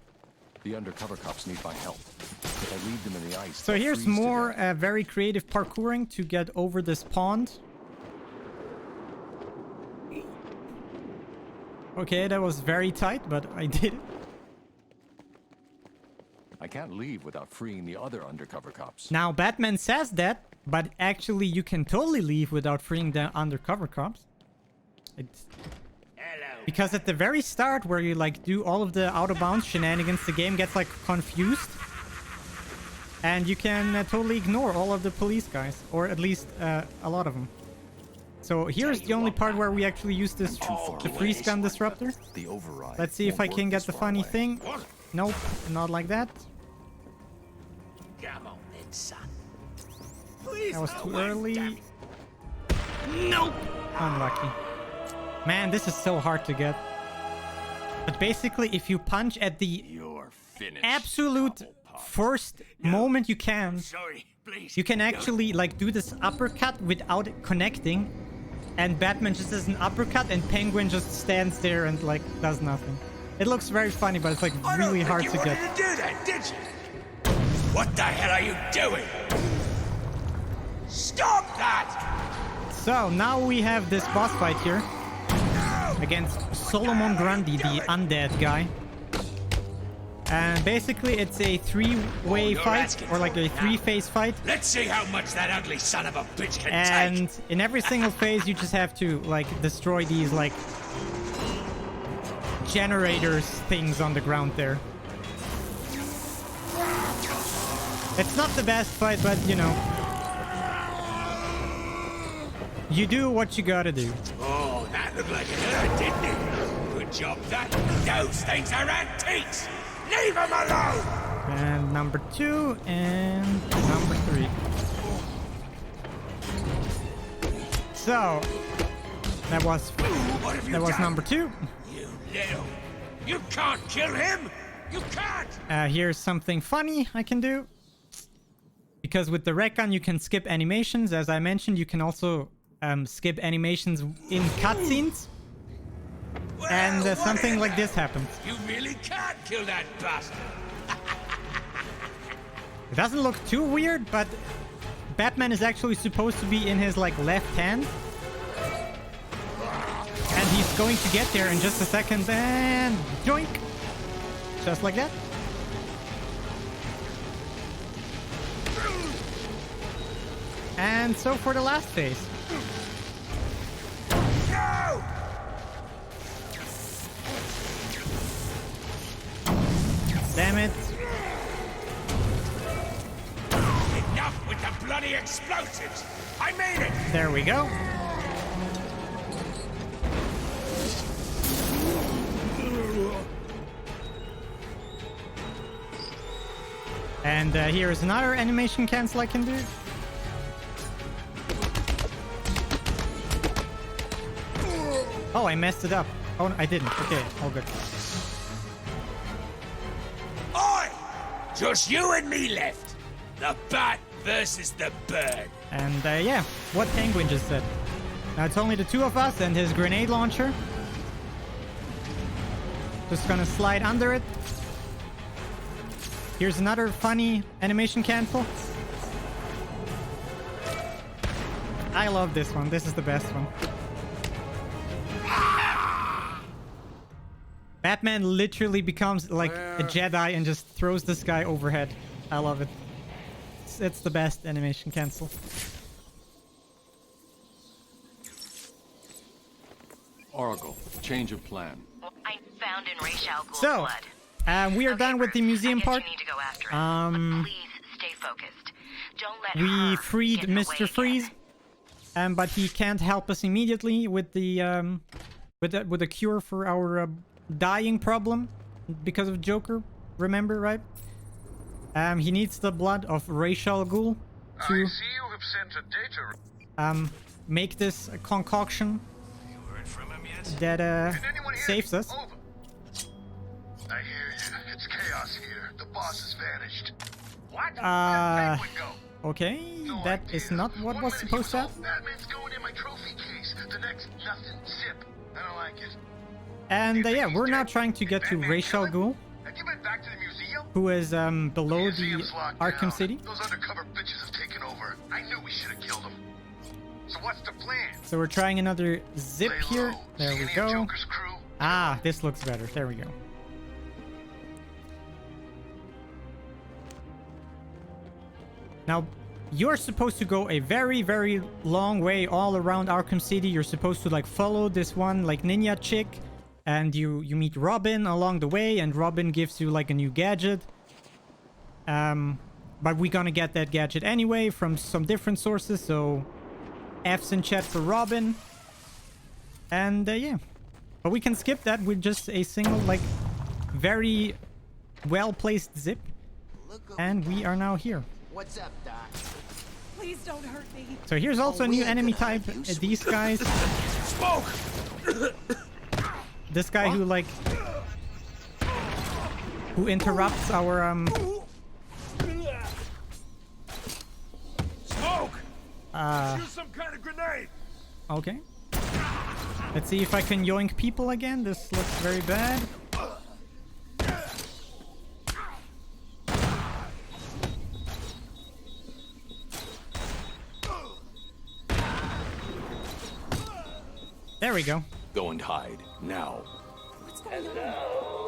The undercover cops need my help. If I leave them in the ice, So here's more very creative parkouring to get over this pond. Okay, that was very tight, but I did it. I can't leave without freeing the other undercover cops. Now, Batman says that, but actually you can totally leave without freeing the undercover cops. It's... Because at the very start, where you like do all of the out-of-bounds shenanigans, the game gets like confused. And you can totally ignore all of the police guys, or at least a lot of them. So here's the only part where we actually use this the freeze gun disruptor. Let's see if I can get the funny thing. Nope, not like that. Come on then, son. That was too early. Nope. Unlucky. Man, this is so hard to get. But basically, if you punch at the absolute first moment you can, you can actually like do this uppercut without connecting. And Batman just does an uppercut and Penguin just stands there and like does nothing. It looks very funny, but it's like really hard to get. You wanted to do that, did you? What the hell are you doing? Stop that! So now we have this boss fight here against Solomon Grundy, the undead guy. And basically it's a three-way fight, or like a three-phase fight. Let's see how much that ugly son of a bitch can And take. in every single phase you just have to like destroy these like generators things on the ground there. It's not the best fight, but you know, you do what you gotta do. Oh, that looked like it hurt, didn't it? Good job, that. Those things are antiques. Leave them alone. And number 2 and number 3. So that was number 2. You little. You can't kill him. You can't. Here's something funny I can do. Because with the rec gun you can skip animations. As I mentioned, you can also skip animations in cutscenes. Well, and something like this happens. You really can't kill that bastard. It doesn't look too weird, but Batman is actually supposed to be in his like left hand. And he's going to get there in just a second and joink. Just like that. And so for the last phase. No! Damn it. Enough with the bloody explosives. I made it. There we go. And here's another animation cancel I can do. Oh, I messed it up. Oh, I didn't. Okay, all good. Oi! Just you and me left. The bat versus the bird. And yeah, what Penguin just said. Now it's only the two of us and his grenade launcher. Just gonna slide under it. Here's another funny animation cancel. I love this one. This is the best one. Batman literally becomes like a Jedi and just throws this guy overhead. I love it. It's the best animation cancel. Oracle, change of plan. I found in Rachel Ghoul's So, blood. we are done with the museum part. You need to go after it. But please stay focused. Don't let We her freed get in the way Mr. again. Freeze, but he can't help us immediately with the with a cure for our dying problem because of Joker. Remember, right? He needs the blood of Rachel Ghoul I see to you have sent a data. make this concoction that saves us. Over. I hear you. It's chaos here. The boss has vanished. What? Where'd Penguin go? Okay, No that idea. is not what One was minute he supposed to all happen. Batman's going in my trophy case. The next, nothing. Zip. I don't like it. And yeah, we're now trying to get to Rachel Ghoul, Have you been back to the museum? who is below the Museum's locked Arkham down. City. Those undercover bitches have taken over. I knew we should have killed them. So what's the plan? So we're trying another zip Lay here. low. There See we any of go. Joker's crew? Ah, this looks better. There we go. Now, you're supposed to go a very, very long way all around Arkham City. You're supposed to like follow this one like ninja chick, and you meet Robin along the way, and Robin gives you like a new gadget. But we're gonna get that gadget anyway from some different sources, so F's in chat for Robin. And yeah. But we can skip that with just a single, like, very well-placed zip. And we are now here. What's up, Doc? Please don't hurt me. So here's also a new enemy type. These guys. Smoke! This guy who, like, who interrupts our, Smoke! Use some kind of grenade. okay. Let's see if I can yoink people again. This looks very bad. There we go. Go and hide, now.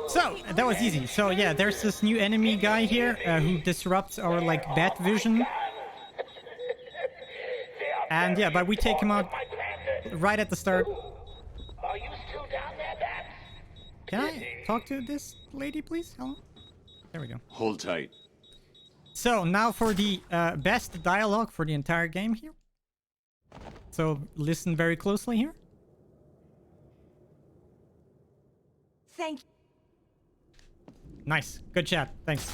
So, that was easy. So, yeah, there's this new enemy guy here who disrupts our, like, bat vision. And, yeah, but we take him out right at the start. Are you still down there, Bat? Can I talk to this lady, please? Hello? There we go. Hold tight. So, now for the best dialogue for the entire game here. So, listen very closely here. Thank you. Nice. Good chat. Thanks.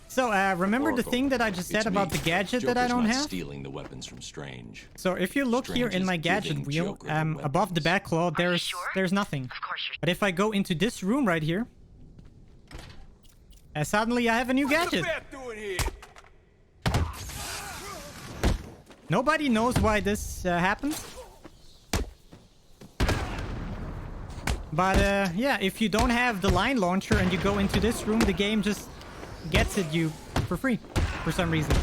So, remember the Oracle, thing that I just said it's about me. the gadget that I Joker's don't not have? stealing the weapons from Strange. So, if you look here Strange in is my gadget giving wheel, Joker the above the back claw, there's nothing. Of course you're But if I go into this room right here, suddenly I have a new gadget. doing here? Nobody knows why this happens. But yeah, if you don't have the line launcher and you go into this room, the game just gets it you for free for some reason.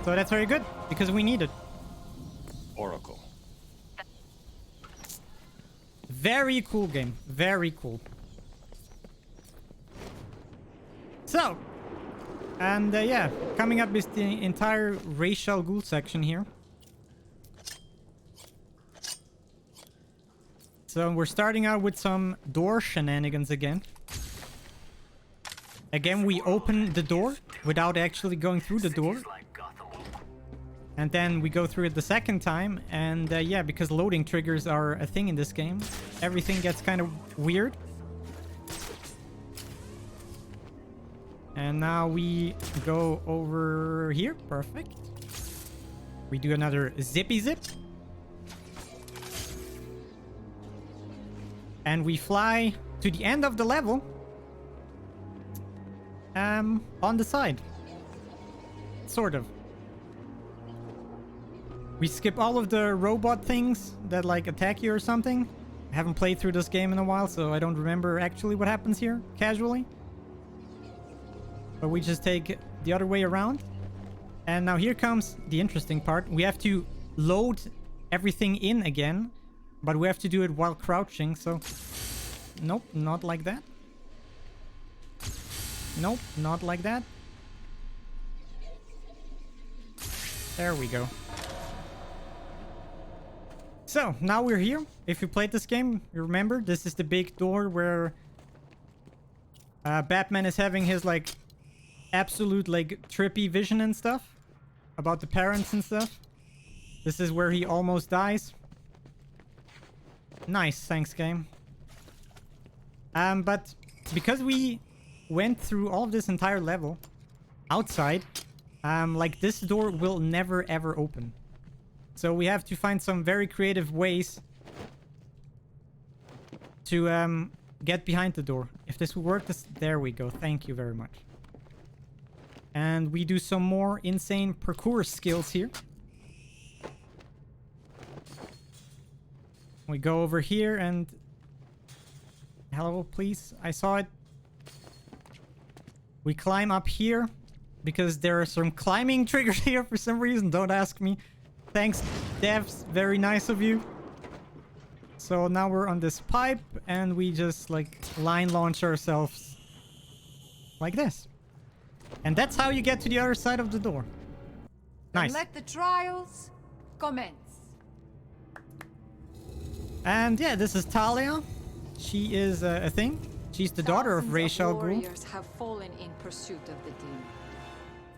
So that's very good because we need it. Oracle. Very cool game. Very cool. So, and yeah, coming up is the entire Rachel Ghoul section here. So we're starting out with some door shenanigans again. Again, we open the door without actually going through the door. And then we go through it the second time. And yeah, because loading triggers are a thing in this game, everything gets kind of weird. And now we go over here. Perfect. We do another zippy zip. And we fly to the end of the level. On the side. Sort of. We skip all of the robot things that like attack you or something. I haven't played through this game in a while, so I don't remember actually what happens here, casually. But we just take the other way around. And now here comes the interesting part. We have to load everything in again, but we have to do it while crouching, so... Nope, not like that. Nope, not like that. There we go. So, now we're here. If you played this game, you remember, this is the big door where Batman is having his, like, absolute, like, trippy vision and stuff about the parents and stuff. This is where he almost dies. Nice, thanks, game. But because we went through all of this entire level outside, like, this door will never, ever open. So we have to find some very creative ways to get behind the door. If this will work, there we go. Thank you very much. And we do some more insane parkour skills here. We go over here and... Hello, please. I saw it. We climb up here because there are some climbing triggers here for some reason. Don't ask me. Thanks, devs. Very nice of you. So now we're on this pipe and we just like line launch ourselves like this. And that's how you get to the other side of the door. Nice. And let the trials commence. And yeah, this is Talia. She is a thing. She's the daughter of Ra's al Ghul. Warriors have fallen in pursuit of the demon.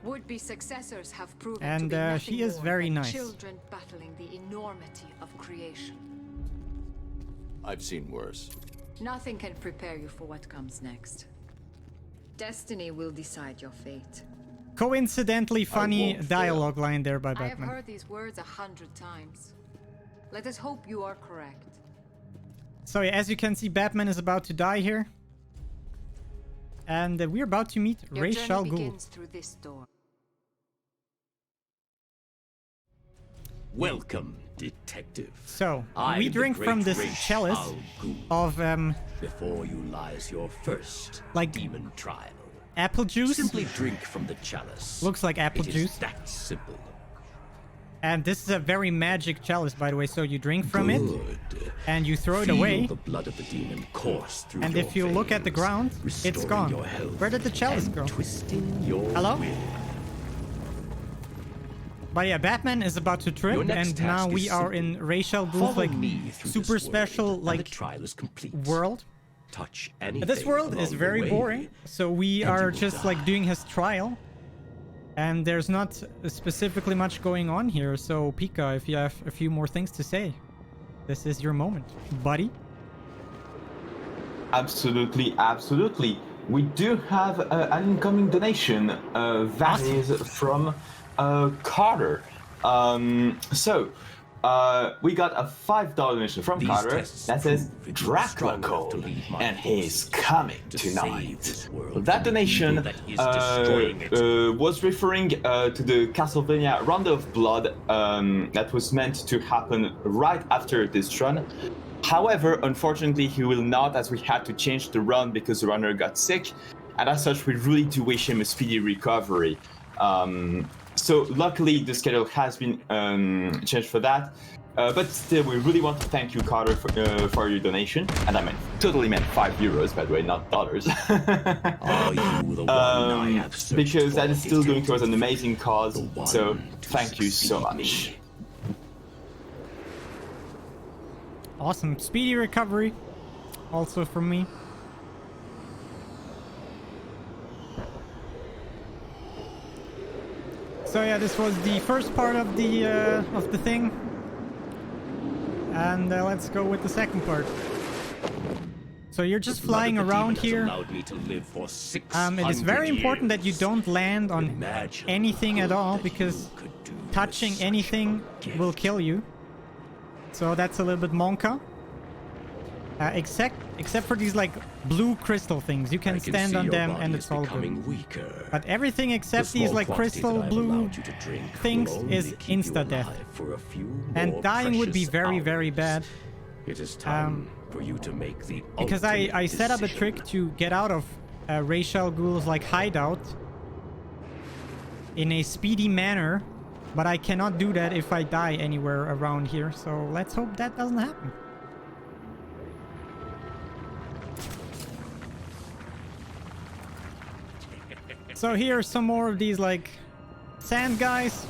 Would-be successors have proven and to be nothing she is more very than nice. Children battling the enormity of creation. I've seen worse. Nothing can prepare you for what comes next. Destiny will decide your fate. Coincidentally funny dialogue line there by I have Batman. heard these words 100 times. Let us hope you are correct. So yeah, as you can see, Batman is about to die here. And we're about to meet Ra's al Ghul. Begins through this door. Welcome, detective. So, I we am the drink great from this Ra's chalice al Ghul. of Before you lies your first like demon trial. apple juice. Simply drink from the chalice. Looks like apple It juice. is that simple. And this is a very magic chalice, by the way. So you drink from it, and you throw it Feel away. the blood of the demon course through And your if you look at the veins, ground, it's restoring gone. your health Where did the chalice and go? Twisting your Hello? will. But yeah, Batman is about to trip, Your next and now task we is are in Ra's al Ghul's Follow like me through super this world, special and like the trial is complete. world. Touch anything This world is along the very way, boring, so we and you are will just die. like doing his trial. And there's not specifically much going on here, so Pika, if you have a few more things to say, this is your moment, buddy. Absolutely, absolutely. We do have an incoming donation, that is from Carter. We got a $5 donation from These Carter tests that says prove it Dracula strong enough to Code, lead my and he's coming to tonight. save this world That from the donation evil that is destroying it. was referring to the Castlevania Rondo of Blood that was meant to happen right after this run. However, unfortunately, he will not, as we had to change the run because the runner got sick, and as such, we really do wish him a speedy recovery. So luckily, the schedule has been changed for that. But still, we really want to thank you, Carter, for your donation. And I totally meant €5, by the way, not dollars. Are you the one I have searched because that for, is still going towards an detective? amazing cause. The one So to thank you so succeed much. me. Awesome. Speedy recovery. Also from me. So yeah, this was the first part of the thing. And let's go with the second part. So you're just flying around here. It is very important that you don't land on anything at all, because touching anything will kill you. So that's a little bit monka. Except for these like blue crystal things. You can stand on them and it's all good. But everything except these like crystal blue things is insta-death. And dying would be very, very bad. It is time for you to make the because I set up a trick to get out of Ra's al Ghul's like hideout in a speedy manner, but I cannot do that if I die anywhere around here. So let's hope that doesn't happen. So here are some more of these like sand guys.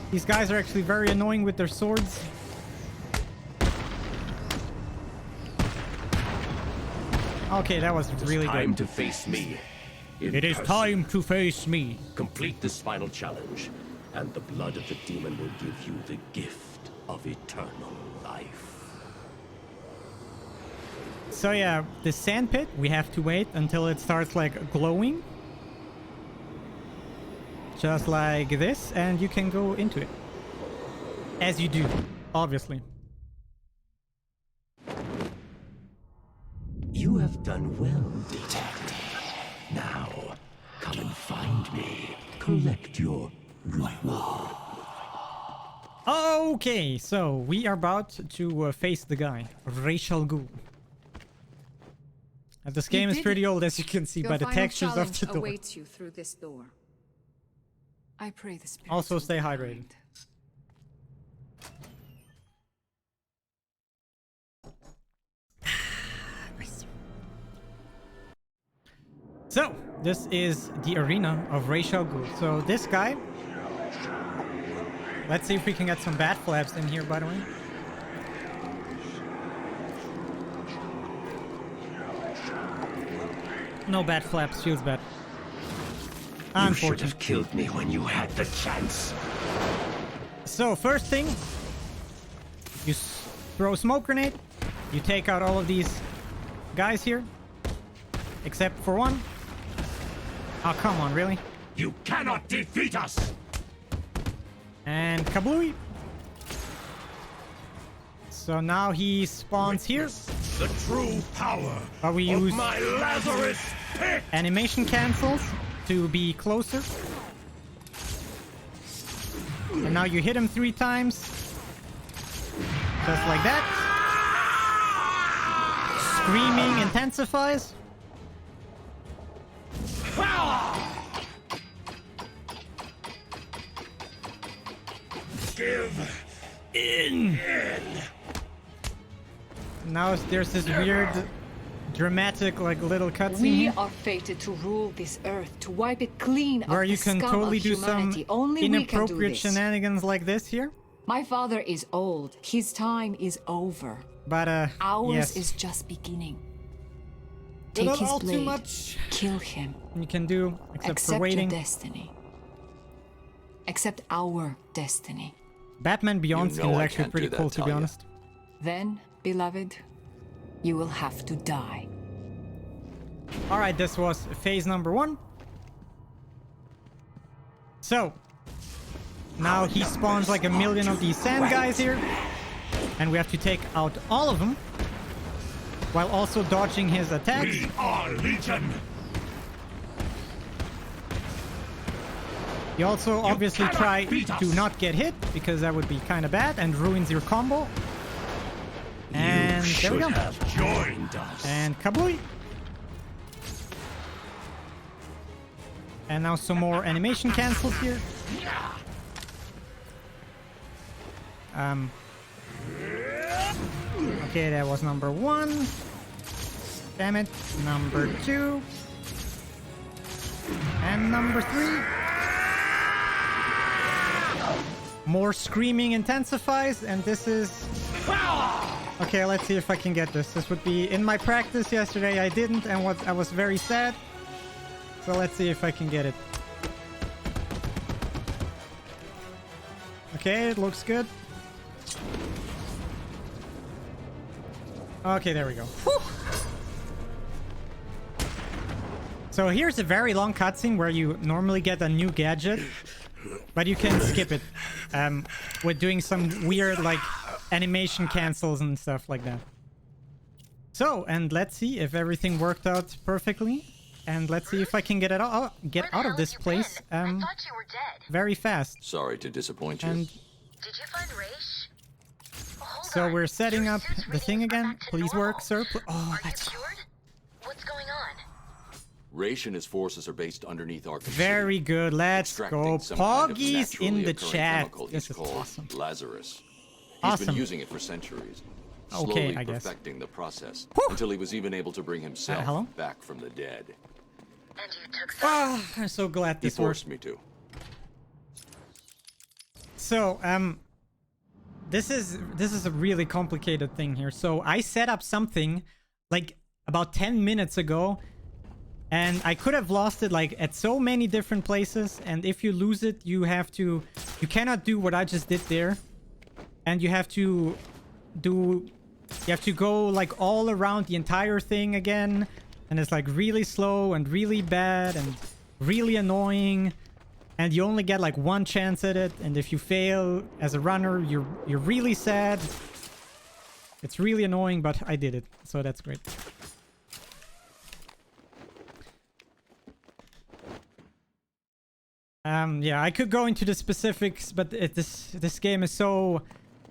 These guys are actually very annoying with their swords. Okay, that was really good. Time to face me. It is time to face me. Complete this final challenge, and the blood of the demon will give you the gift of eternal life. So yeah, the sand pit, we have to wait until it starts like glowing. Just like this, and you can go into it. As you do, obviously. You have done well, detective. Now, come and find me. Collect your reward. Okay, so we are about to face the guy, Ra's al Ghul. This game is pretty old, as you can see by the textures of the door. Awaits you through this door. I pray the spirits Also, will stay be hydrated. Nice. So, this is the arena of Ra's al Ghul. So, this guy... Let's see if we can get some bat flaps in here, by the way. No bat flaps, feels bad. You should have killed me when you had the chance. So, first thing, you throw a smoke grenade. You take out all of these guys here, except for one. Oh, come on, really? You cannot defeat us! And kablooey. So now he spawns here. The true power but we of use my Lazarus pit! Animation cancels to be closer. And now you hit him 3 times. Just like that. Screaming intensifies. Give in! Now there's this weird, dramatic, like little cutscene We here, are fated to rule this earth, to wipe it clean where of you the can scum totally of do some humanity. Only we can do inappropriate this. shenanigans like this here. My father is old. His time is over. But Ours yes, is just beginning. But Take not his all too blade. much Kill him. you can do except for Accept waiting. your destiny. Accept our destiny. Batman Beyond You skin know is I actually can't pretty do that, cool, to be Talia. honest. Then, beloved, you will have to die. Alright, this was phase number 1. So, now he spawns like a million of these sand guys here. And we have to take out all of them, while also dodging his attacks. We are Legion! You also obviously try to not get hit, because that would be kind of bad and ruins your combo. And there we go. Have joined us. And kablooey. And now some more animation cancels here. Okay, that was number 1. Damn it. Number 2. And number 3. More screaming intensifies, and this is... Okay, let's see if I can get this. This would be in my practice yesterday. I didn't, and I was very sad. So let's see if I can get it. Okay, it looks good. Okay, there we go. Whew. So here's a very long cutscene where you normally get a new gadget, but you can skip it with doing some weird like animation cancels and stuff like that. So, and let's see if everything worked out perfectly, and let's see if I can get it out of this place very fast. Sorry to disappoint you. And did you find Raish? so we're setting up the thing again. Please work, sir. Oh, that's what's going on? Raish and his forces are based underneath Arkham. Very good. Let's go. Poggies in the chat. This is awesome. Lazarus. He's Awesome. been using it for centuries. Okay, Slowly I guess. perfecting the process until he was even able to bring himself hello? back from the dead. And you took Oh, I'm so glad He this worked. forced me to. So, this is a really complicated thing here. So I set up something like about 10 minutes ago, and I could have lost it like at so many different places. And if you lose it, you cannot do what I just did there, and you have to go like all around the entire thing again, and it's like really slow and really bad and really annoying. And you only get like one chance at it, and if you fail as a runner, you're really sad. It's really annoying, but I did it, so that's great. Yeah, I could go into the specifics, but this game is so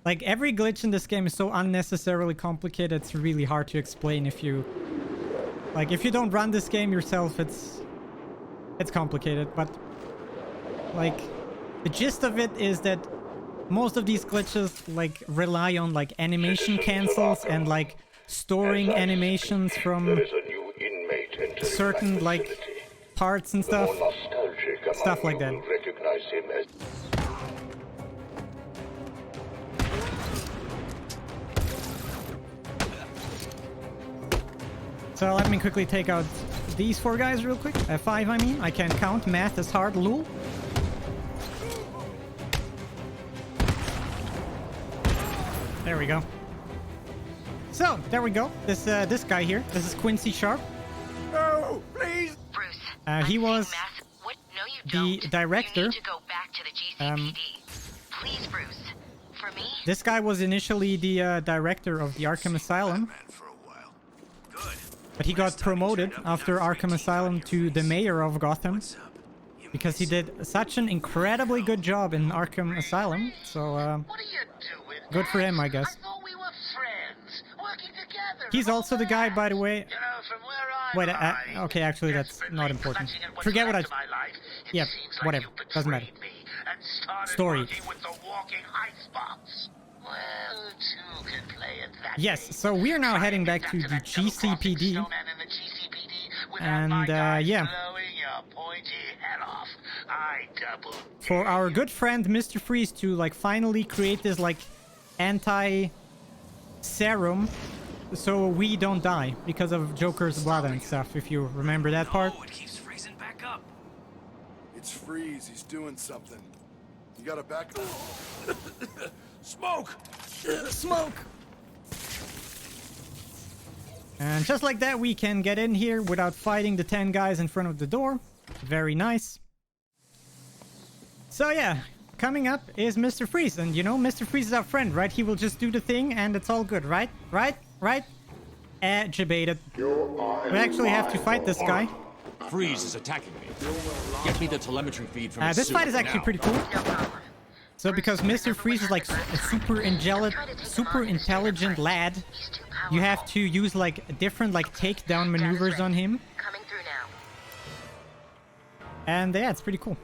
like every glitch in this game is so unnecessarily complicated. It's really hard to explain if you don't run this game yourself. It's complicated, but like the gist of it is that most of these glitches like rely on like animation cancels and like storing animations from certain like parts and stuff like that. So let me quickly take out these 4 guys real quick. 5, I mean. I can't count. Math is hard, lol. There we go. So, there we go. This guy here. This is Quincy Sharp. No, please. Bruce. He was the director. You need to go back to the GCPD. Please, Bruce. For me. This guy was initially the director of the Arkham Asylum. But he got promoted after Arkham Asylum to the mayor of Gotham. Because he did such an incredibly good job in Arkham Asylum. So, good for him, I guess. He's also the guy, by the way... Wait, okay, actually, that's not important. Forget what I... Yeah, whatever. Doesn't matter. Story. Yes, so we're now heading back to the GCPD. And, yeah. For our good friend Mr. Freeze to, like, finally create this, like, anti-serum so we don't die because of Joker's blood and stuff, if you remember that part. It keeps freezing back up. It's Freeze. He's doing something. You gotta back up. Smoke! Smoke! And just like that, we can get in here without fighting the 10 guys in front of the door. Very nice. So yeah, coming up is Mr. Freeze. And you know, Mr. Freeze is our friend, right? He will just do the thing and it's all good, right? Right? Debated. We actually have to fight this guy. Freeze is attacking me. Get me the telemetry feed from This fight is actually pretty cool. So because Mr. Freeze is like a super intelligent lad, you have to use like different like takedown maneuvers on him. Coming through now. And yeah, it's pretty cool.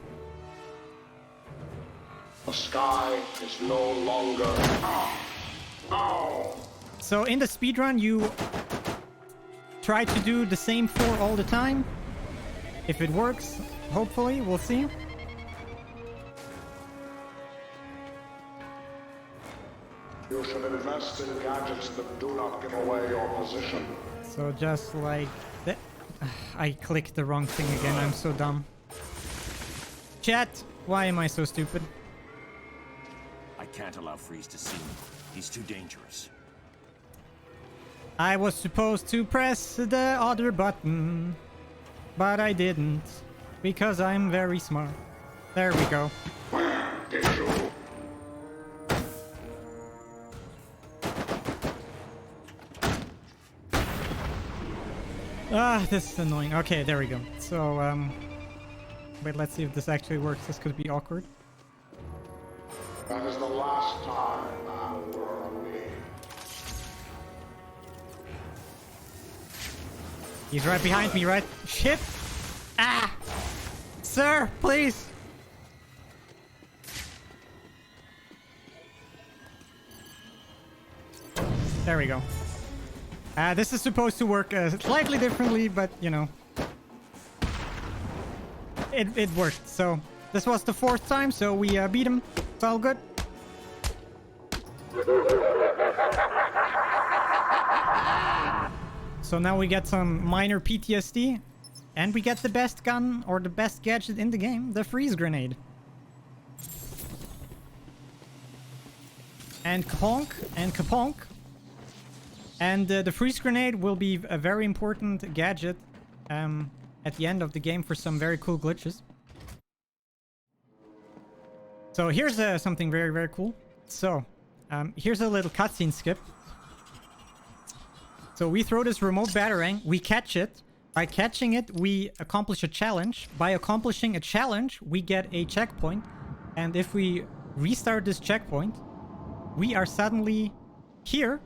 The sky is no longer. So in the speedrun, you try to do the same 4 all the time. If it works, hopefully, we'll see. You should invest in gadgets that do not give away your position. So just like that. I clicked the wrong thing again. I'm so dumb. Chat, why am I so stupid? I can't allow Freeze to see me. He's too dangerous. I was supposed to press the other button, but I didn't, because I'm very smart. There we go. Ah, this is annoying. Okay, there we go. So, wait, let's see if this actually works. This could be awkward. That is the last time I will work me. He's right behind me, right? Shit! Ah! Sir, please! There we go. This is supposed to work slightly differently, but, you know. It worked. So, this was the 4th time, so we beat him. It's all good. So now we get some minor PTSD. And we get the best gun, or the best gadget in the game, the freeze grenade. And honk, and kaponk. And the freeze grenade will be a very important gadget at the end of the game for some very cool glitches. So here's something very, very cool. So here's a little cutscene skip. So we throw this remote batarang, we catch it. By catching it, we accomplish a challenge. By accomplishing a challenge, we get a checkpoint. And if we restart this checkpoint, we are suddenly here,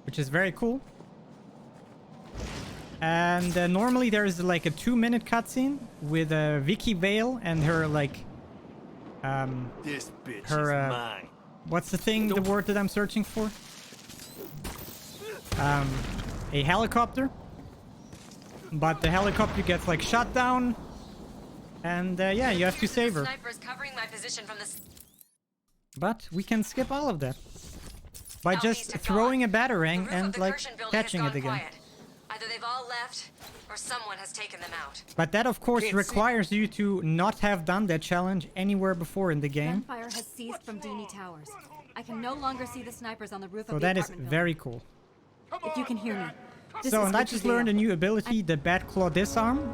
which is very cool. And normally there's like a 2-minute cutscene with Vicky Vale and her like this bitch her is mine. What's the thing, the word that I'm searching for? A helicopter. But the helicopter gets like shot down. And yeah, you have to save her. Snipers covering my position from the... But we can skip all of that by just throwing a batarang and like catching it again. Either they've all left or someone has taken them out. But that of course requires you to not have done that challenge anywhere before in the game. Gunfire has ceased from Dooney Towers. I can no longer see the snipers on the roof So of the that is apartment very cool. building. If you can hear me. This So is and I Vicky just Vale. learned a new ability, the Bat Claw Disarm.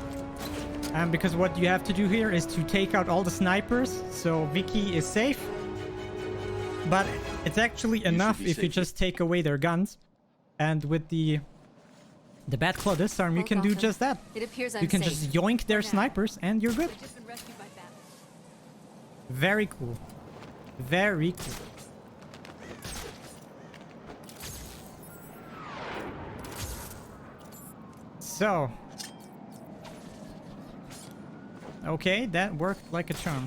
Because what you have to do here is to take out all the snipers, so Vicky is safe. But it's actually enough if you just take away their guns. And with the Bat Claw Disarm, you can do just that. It appears You I'm can safe. just yoink their snipers and you're good. I've just been rescued by Bat. Very cool. Very cool. So. Okay, that worked like a charm.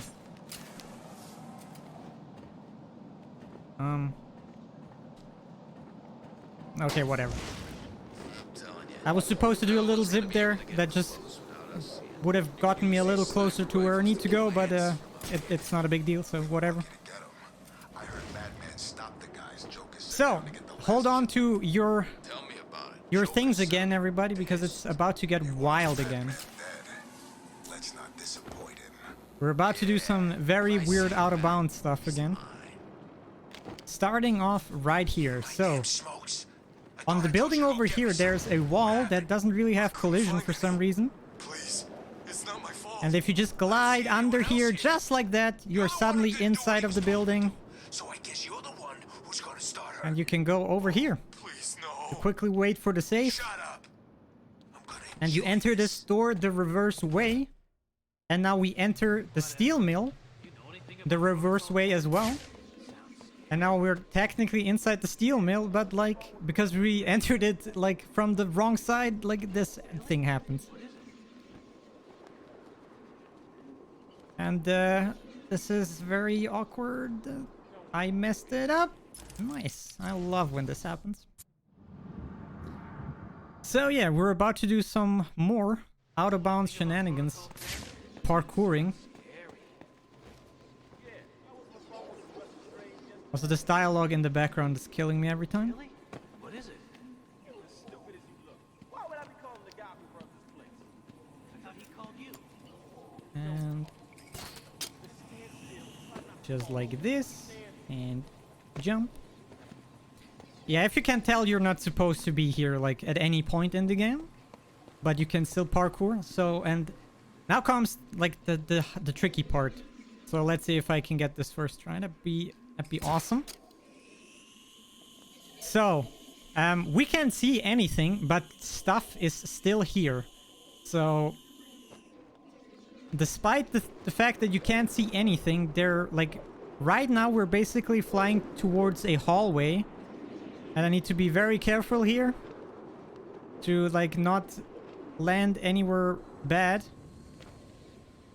Okay, whatever. I was supposed to do a little zip there that just would have gotten me a little closer to where I need to go, but it's not a big deal, so whatever. So, hold on to your things again, everybody, because it's about to get wild again. We're about to do some very weird out-of-bounds stuff again. Starting off right here. So, on the building over here, there's a wall that doesn't really have collision for some reason. And if you just glide under here just like that, you're suddenly inside of the building. And you can go over here. You quickly wait for the safe. And you enter this door the reverse way. And now we enter the steel mill the reverse way as well. And now we're technically inside the steel mill, but like, because we entered it like from the wrong side, like this thing happens. And this is very awkward. I messed it up. Nice. I love when this happens. So yeah, we're about to do some more out-of-bounds shenanigans. Parkouring. Also, this dialogue in the background is killing me every time. What is it? And just like this, and jump. Yeah, if you can tell, you're not supposed to be here, like, at any point in the game. But you can still parkour. So, and now comes, like, the tricky part. So let's see if I can get this first try. That'd be awesome. So, we can't see anything, but stuff is still here. So, despite the fact that you can't see anything, they're, like, right now we're basically flying towards a hallway. And I need to be very careful here to, like, not land anywhere bad.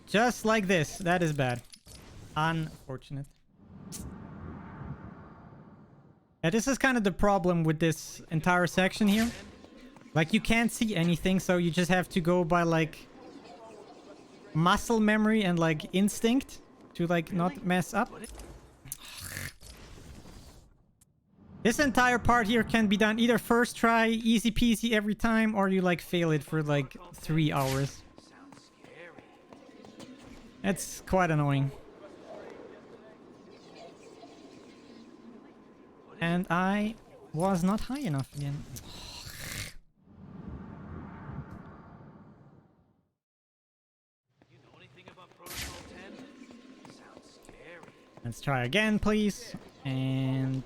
Just like this. That is bad. Unfortunate. Yeah, this is kind of the problem with this entire section here. Like, you can't see anything, so you just have to go by, like, muscle memory and, like, instinct to, like, not mess up. This entire part here can be done either first try, easy peasy every time, or you, like, fail it for, like, 3 hours. It's quite annoying. And I was not high enough again. Let's try again, please. And...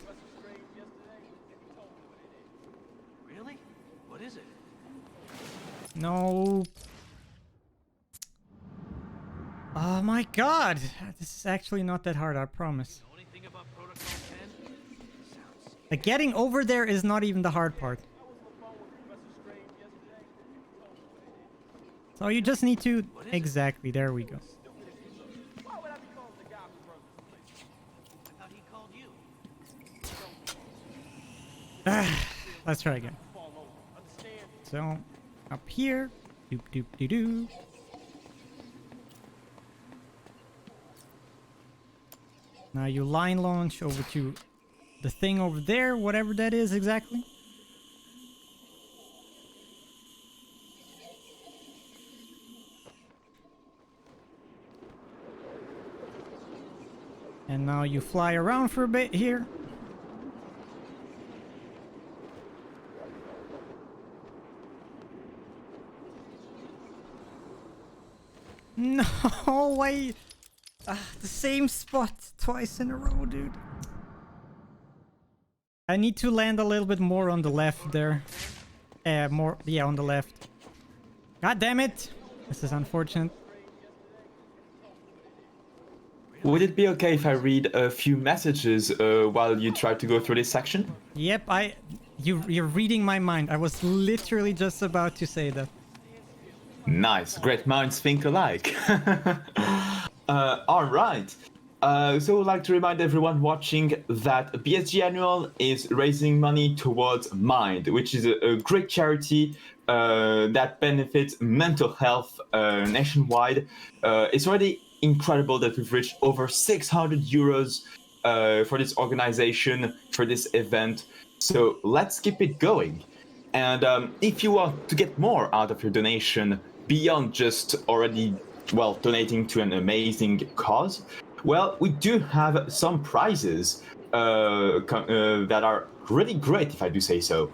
Really? What is it? no. Oh my god! This is actually not that hard, I promise. Like, getting over there is not even the hard part. So you just need to... exactly, there we go. Let's try again. So, up here. Doop doop doo doo. Now you line launch over to the thing over there, whatever that is exactly. And now you fly around for a bit here. No way! The same spot twice in a row, dude. I need to land a little bit more on the left there. More, yeah, on the left. God damn it! This is unfortunate. Would it be okay if I read a few messages while you try to go through this section? Yep, you're reading my mind. I was literally just about to say that. Nice, great minds think alike. Alright. So I'd like to remind everyone watching that BSG Annual is raising money towards Mind, which is a great charity that benefits mental health nationwide. It's already incredible that we've reached over 600 euros for this organization, for this event. So let's keep it going. And if you want to get more out of your donation beyond just already, well, donating to an amazing cause, well, we do have some prizes that are really great, if I do say so.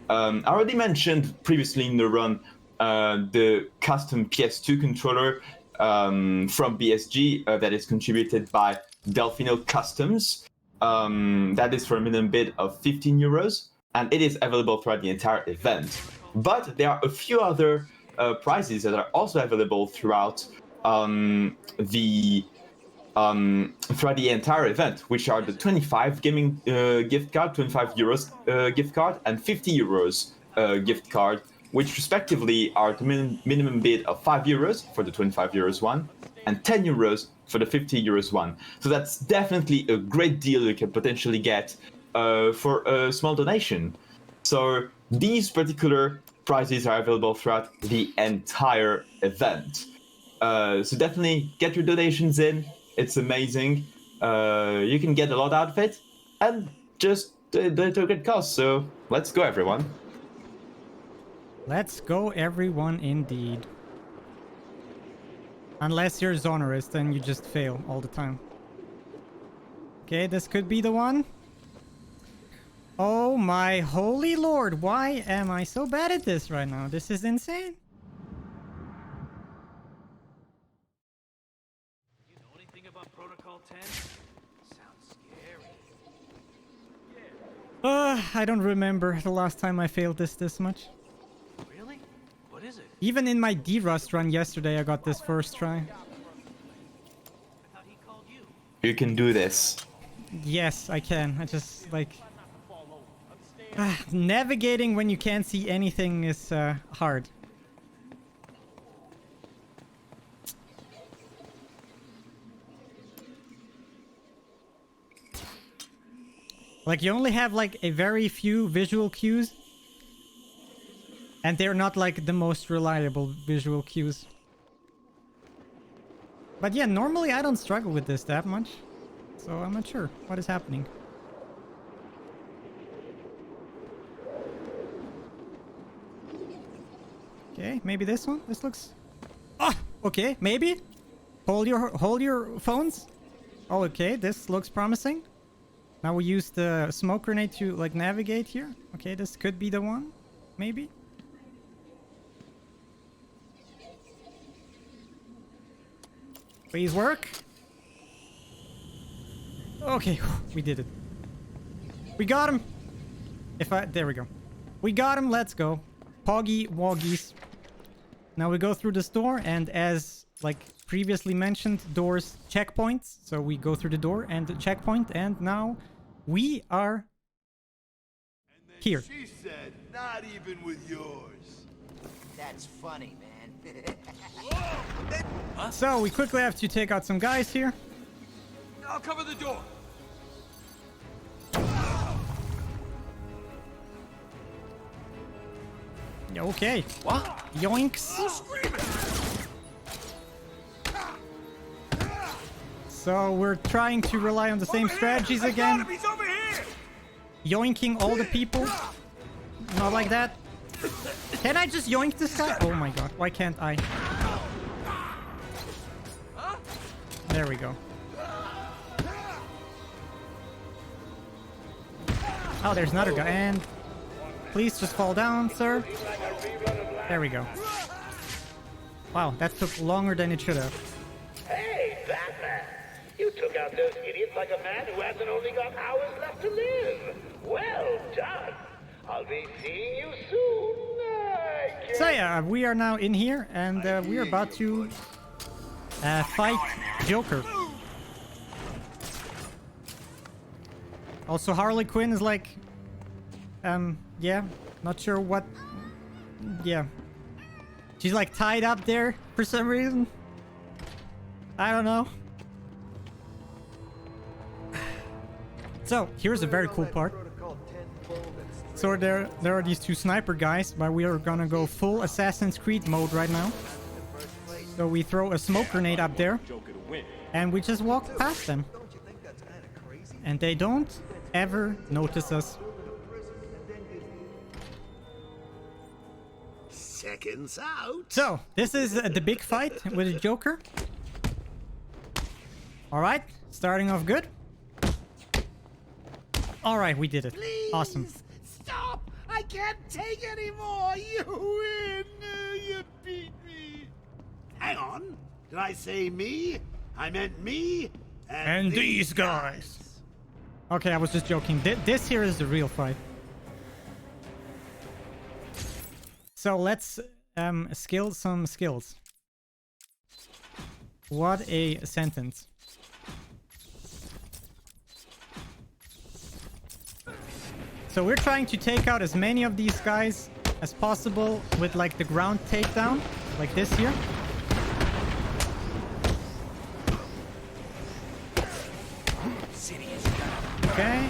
I already mentioned previously in the run the custom PS2 controller from BSG that is contributed by Delfino Customs. That is for a minimum bid of 15 euros, and it is available throughout the entire event. But there are a few other prizes that are also available throughout the entire event, which are the 25 gaming gift card, 25 euros gift card, and 50 euros gift card, which respectively are the minimum bid of 5 euros for the 25 euros one, and 10 euros for the 50 euros one. So that's definitely a great deal you can potentially get for a small donation. So these particular prizes are available throughout the entire event. So definitely get your donations in. It's amazing. You can get a lot out of it, and just donate to a good cause. So let's go, everyone. Let's go, everyone, indeed. Unless you're xoneris, then you just fail all the time. Okay, this could be the one. Oh my holy lord, why am I so bad at this right now? This is insane. You know anything about Protocol 10? Sounds scary. I don't remember the last time I failed this much. Really? What is it? Even in my D-Rust run yesterday, I got this first try. You can do this. Yes, I can. I just, like... navigating when you can't see anything is hard. Like, you only have, like, a very few visual cues. And they're not, like, the most reliable visual cues. But yeah, normally I don't struggle with this that much. So I'm not sure what is happening. Okay, maybe this one? This looks... Ah! Okay, maybe? Hold your phones. Oh, okay, this looks promising. Now we use the smoke grenade to, like, navigate here. Okay, this could be the one. Maybe. Please work. Okay, we did it. We got him. There we go. We got him, let's go. Poggy Woggies. Now we go through this door, and as, like, previously mentioned, doors checkpoints. So we go through the door and the checkpoint, and now we are here. She said, not even with yours. That's funny, man. So we quickly have to take out some guys here. I'll cover the door. Okay. What? Yoinks. So we're trying to rely on the same strategies again. Yoinking all the people. Not like that. Can I just yoink this guy? Oh my god, why can't I? There we go. Oh, there's another guy. And please just fall down, sir. There we go. Wow, that took longer than it should have. Hey, Batman! You took out those idiots like a man who hasn't only got hours left to live. Well done. I'll be seeing you soon. So yeah, we are now in here, and we are about to fight Joker. Also, Harley Quinn is like, yeah, not sure what, yeah. She's like tied up there for some reason. I don't know. So, here's a very cool part. So there are these two sniper guys, but we are gonna go full Assassin's Creed mode right now. So we throw a smoke grenade up there, and we just walk past them. And they don't ever notice us. Seconds out. So, this is the big fight with the Joker. Alright, starting off good. Alright, we did it. Please, awesome. Stop! I can't take anymore! You win! You beat me! Hang on! Did I say me? I meant me and these guys. Okay, I was just joking. This here is the real fight. So let's skill some skills. What a sentence. So we're trying to take out as many of these guys as possible with like the ground takedown, like this here. Okay.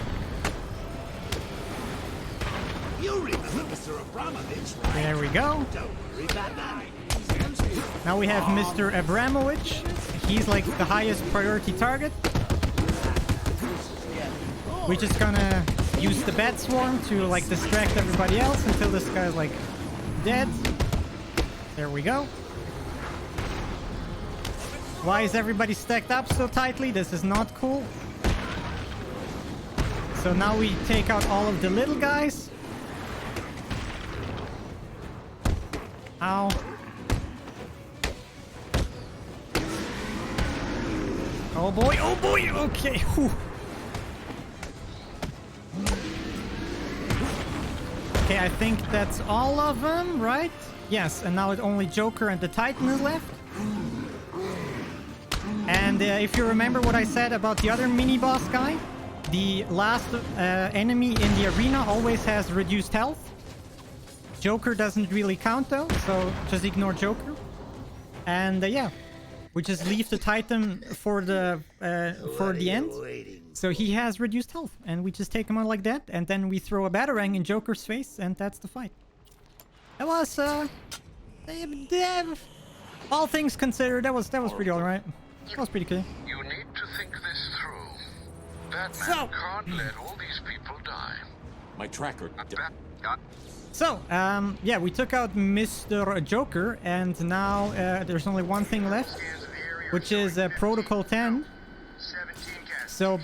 You remember Mr. Abramovich, right? There we go. Don't worry about that. Now we have Mr. Abramovich. He's like the highest priority target. We're just gonna use the bat swarm to like distract everybody else until this guy's like dead. There we go. Why is everybody stacked up so tightly? This is not cool. So now we take out all of the little guys. Ow. Oh boy, oh boy, okay. Whew. Okay, I think that's all of them, right? Yes, and now it's only Joker and the Titan is left. And if you remember what I said about the other mini-boss guy, the last enemy in the arena always has reduced health. Joker doesn't really count though, so just ignore Joker. And yeah, we just leave the Titan for the end. So he has reduced health, and we just take him out like that, and then we throw a batarang in Joker's face, and that's the fight. That was all things considered, that was pretty alright. That was pretty cool. You need to think this through. Batman can't let all these people die. My tracker. So, yeah, we took out Mr. Joker, and now there's only one thing left, which is Protocol 10. So,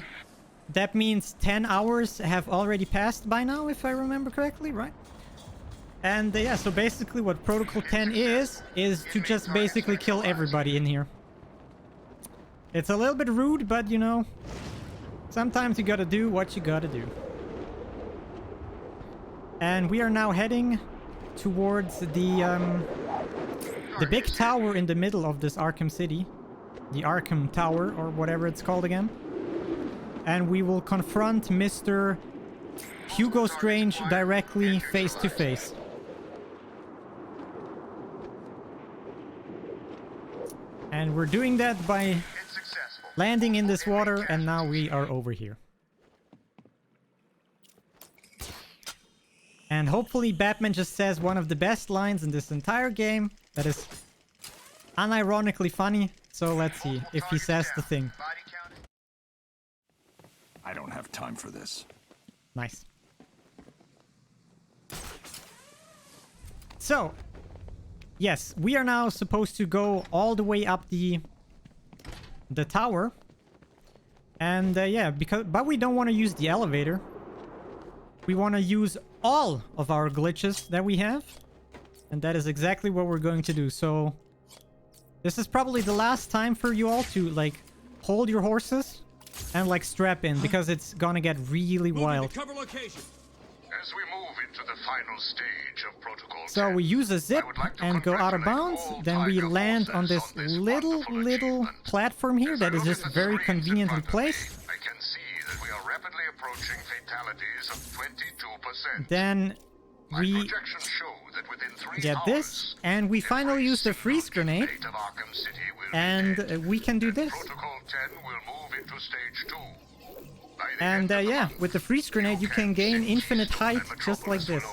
that means 10 hours have already passed by now, if I remember correctly, right? And yeah, so basically what Protocol 10 is to just basically kill everybody in here. It's a little bit rude, but you know, sometimes you gotta do what you gotta do. And we are now heading towards the big tower in the middle of this Arkham City. The Arkham Tower, or whatever it's called again. And we will confront Mr. Hugo Strange directly face to face. And we're doing that by landing in this water, and now we are over here. And hopefully Batman just says one of the best lines in this entire game that is unironically funny. So let's see if he says the thing. I don't have time for this. Nice. So, yes, we are now supposed to go all the way up the tower. And yeah, but we don't want to use the elevator. We want to use all of our glitches that we have. And that is exactly what we're going to do. So, this is probably the last time for you all to, like, hold your horses and, like, strap in, because it's gonna get really wild. Cover location. As we move into the final stage of Protocol 10, so we use a zip and go out of bounds. Then we land on this little platform here that is just very conveniently placed. I can see that we are rapidly approaching fatalities of 22%. Then we get this, and we finally use the freeze grenade, and we can do this. Protocol 10 will move into stage 2. And yeah, with the freeze grenade you can gain infinite height just like this.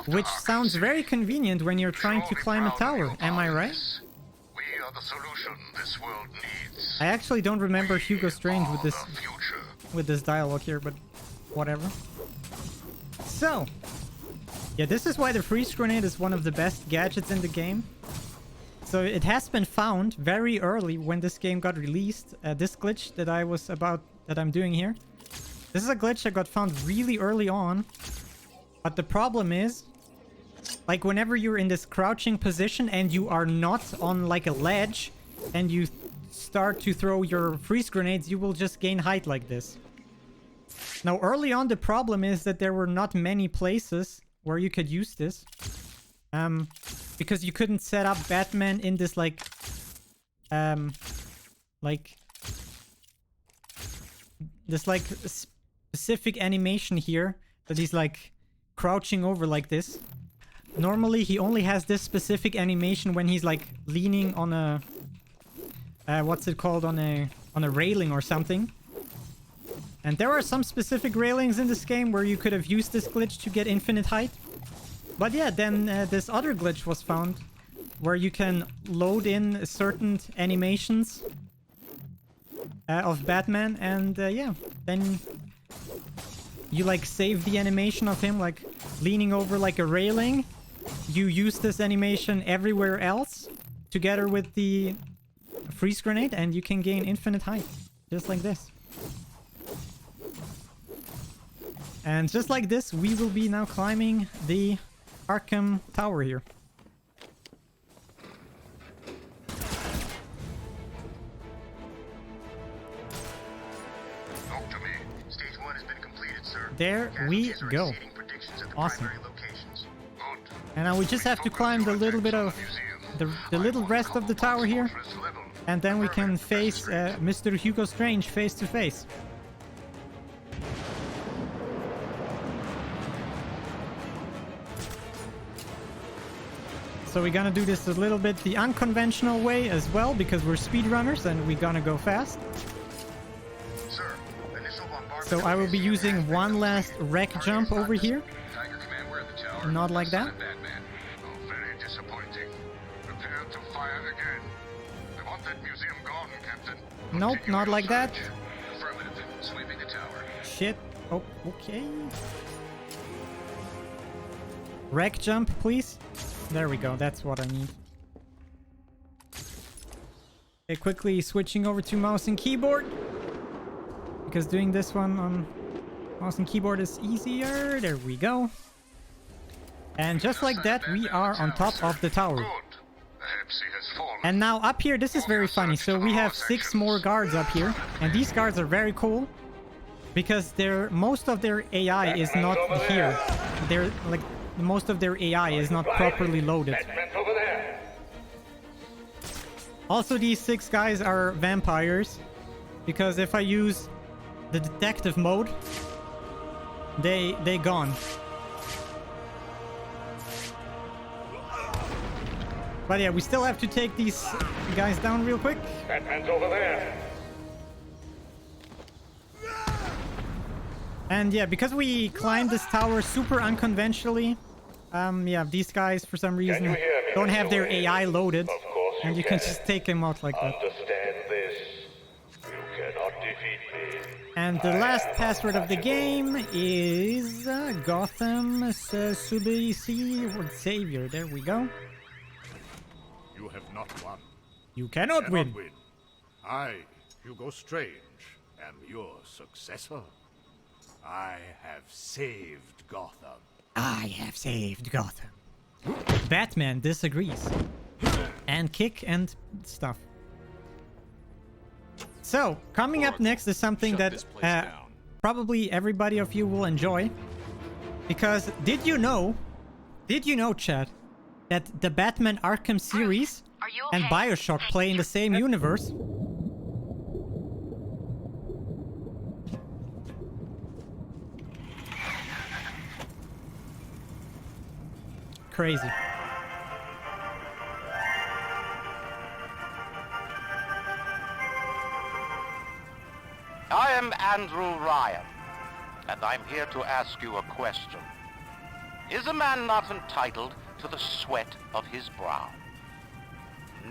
Which sounds very convenient when you're trying to climb a tower, am I right? We are the solution this world needs. I actually don't remember Hugo Strange with this dialogue here, but whatever. So, yeah, this is why the freeze grenade is one of the best gadgets in the game. So it has been found very early when this game got released. This glitch that I'm doing here. This is a glitch that got found really early on. But the problem is, like, whenever you're in this crouching position and you are not on like a ledge and you start to throw your freeze grenades, you will just gain height like this. Now, early on, the problem is that there were not many places where you could use this. Because you couldn't set up Batman in this, like, specific animation here that he's, like, crouching over like this. Normally, he only has this specific animation when he's, like, leaning on a, what's it called, on a railing or something. And there are some specific railings in this game where you could have used this glitch to get infinite height. But yeah, then this other glitch was found where you can load in certain animations of Batman, and yeah, then you like save the animation of him like leaning over like a railing. You use this animation everywhere else together with the freeze grenade, and you can gain infinite height just like this. And just like this, we will be now climbing the Arkham Tower here. Talk to me. Stage 1 has been completed, sir. There we go. Awesome. And now we just have to climb the little bit of the little rest of the tower here, and then we can face Mr. Hugo Strange face to face. So we're gonna do this a little bit the unconventional way as well, because we're speedrunners and we're gonna go fast. So I will be using one last wreck jump over here. Not like that. Oh, very disappointing. Prepare to fire again. I want that museum gone, Captain. Nope, not like that. Affirmative. Sweeping the tower. Shit. Oh, okay. Wreck jump, please. There we go. That's what I need. Okay, quickly switching over to mouse and keyboard, because doing this one on mouse and keyboard is easier. There we go. And just like that, we are on top of the tower. And now up here, this is very funny. So we have 6 more guards up here, and these guards are very cool because most of their AI is not here. They're like, most of their AI is not properly loaded. Also, these 6 guys are vampires, because if I use the detective mode, they gone. But yeah, we still have to take these guys down real quick. Batman's over there. And yeah, because we climbed this tower super unconventionally, yeah, these guys for some reason don't have their AI loaded, and you can just take them out like that. Understand this. You cannot defeat me. And the last password of the game is Gotham Subisi or Savior. There we go. You have not won. You cannot win. I, Hugo Strange, am your successor. I have saved Gotham. I have saved Gotham. Batman disagrees. And kick and stuff. So, coming up next is something that probably everybody of you will enjoy. Because did you know, chat, that the Batman Arkham series and BioShock play in the same universe? Crazy. I am Andrew Ryan, and I'm here to ask you a question. Is a man not entitled to the sweat of his brow?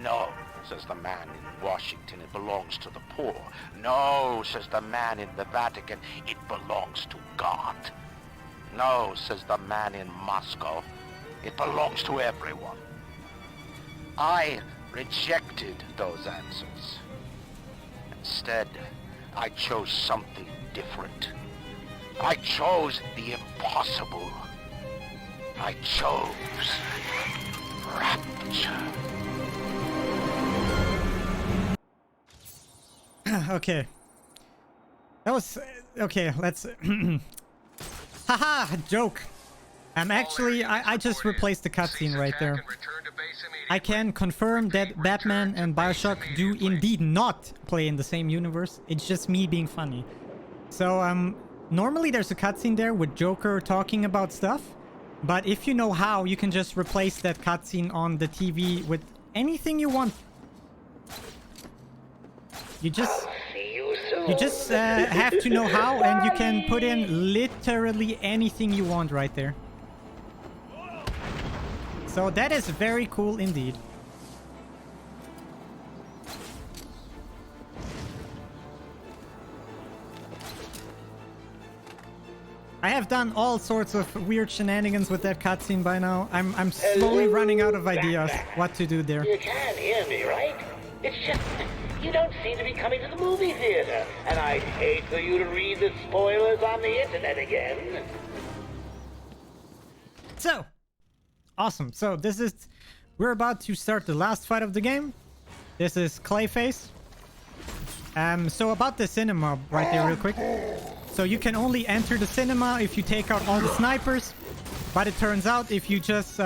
No, says the man in Washington, it belongs to the poor. No, says the man in the Vatican, it belongs to God. No, says the man in Moscow, it belongs to everyone. I rejected those answers. Instead, I chose something different. I chose the impossible. I chose rapture. Okay. That was... Okay, let's... Haha! Joke! Actually, I just replaced the cutscene right there. I can confirm that Batman and BioShock do indeed not play in the same universe. It's just me being funny. So, normally there's a cutscene there with Joker talking about stuff. But if you know how, you can just replace that cutscene on the TV with anything you want. You just have to know how, and you can put in literally anything you want right there. So that is very cool indeed. I have done all sorts of weird shenanigans with that cutscene by now. I'm slowly running out of ideas what to do there. You can hear me, right? It's just You don't seem to be coming to the movie theater, and I'd hate for you to read the spoilers on the internet again. So, awesome. So we're about to start the last fight of the game. This is Clayface. So about the cinema right there real quick. So you can only enter the cinema if you take out all the snipers. But it turns out if you just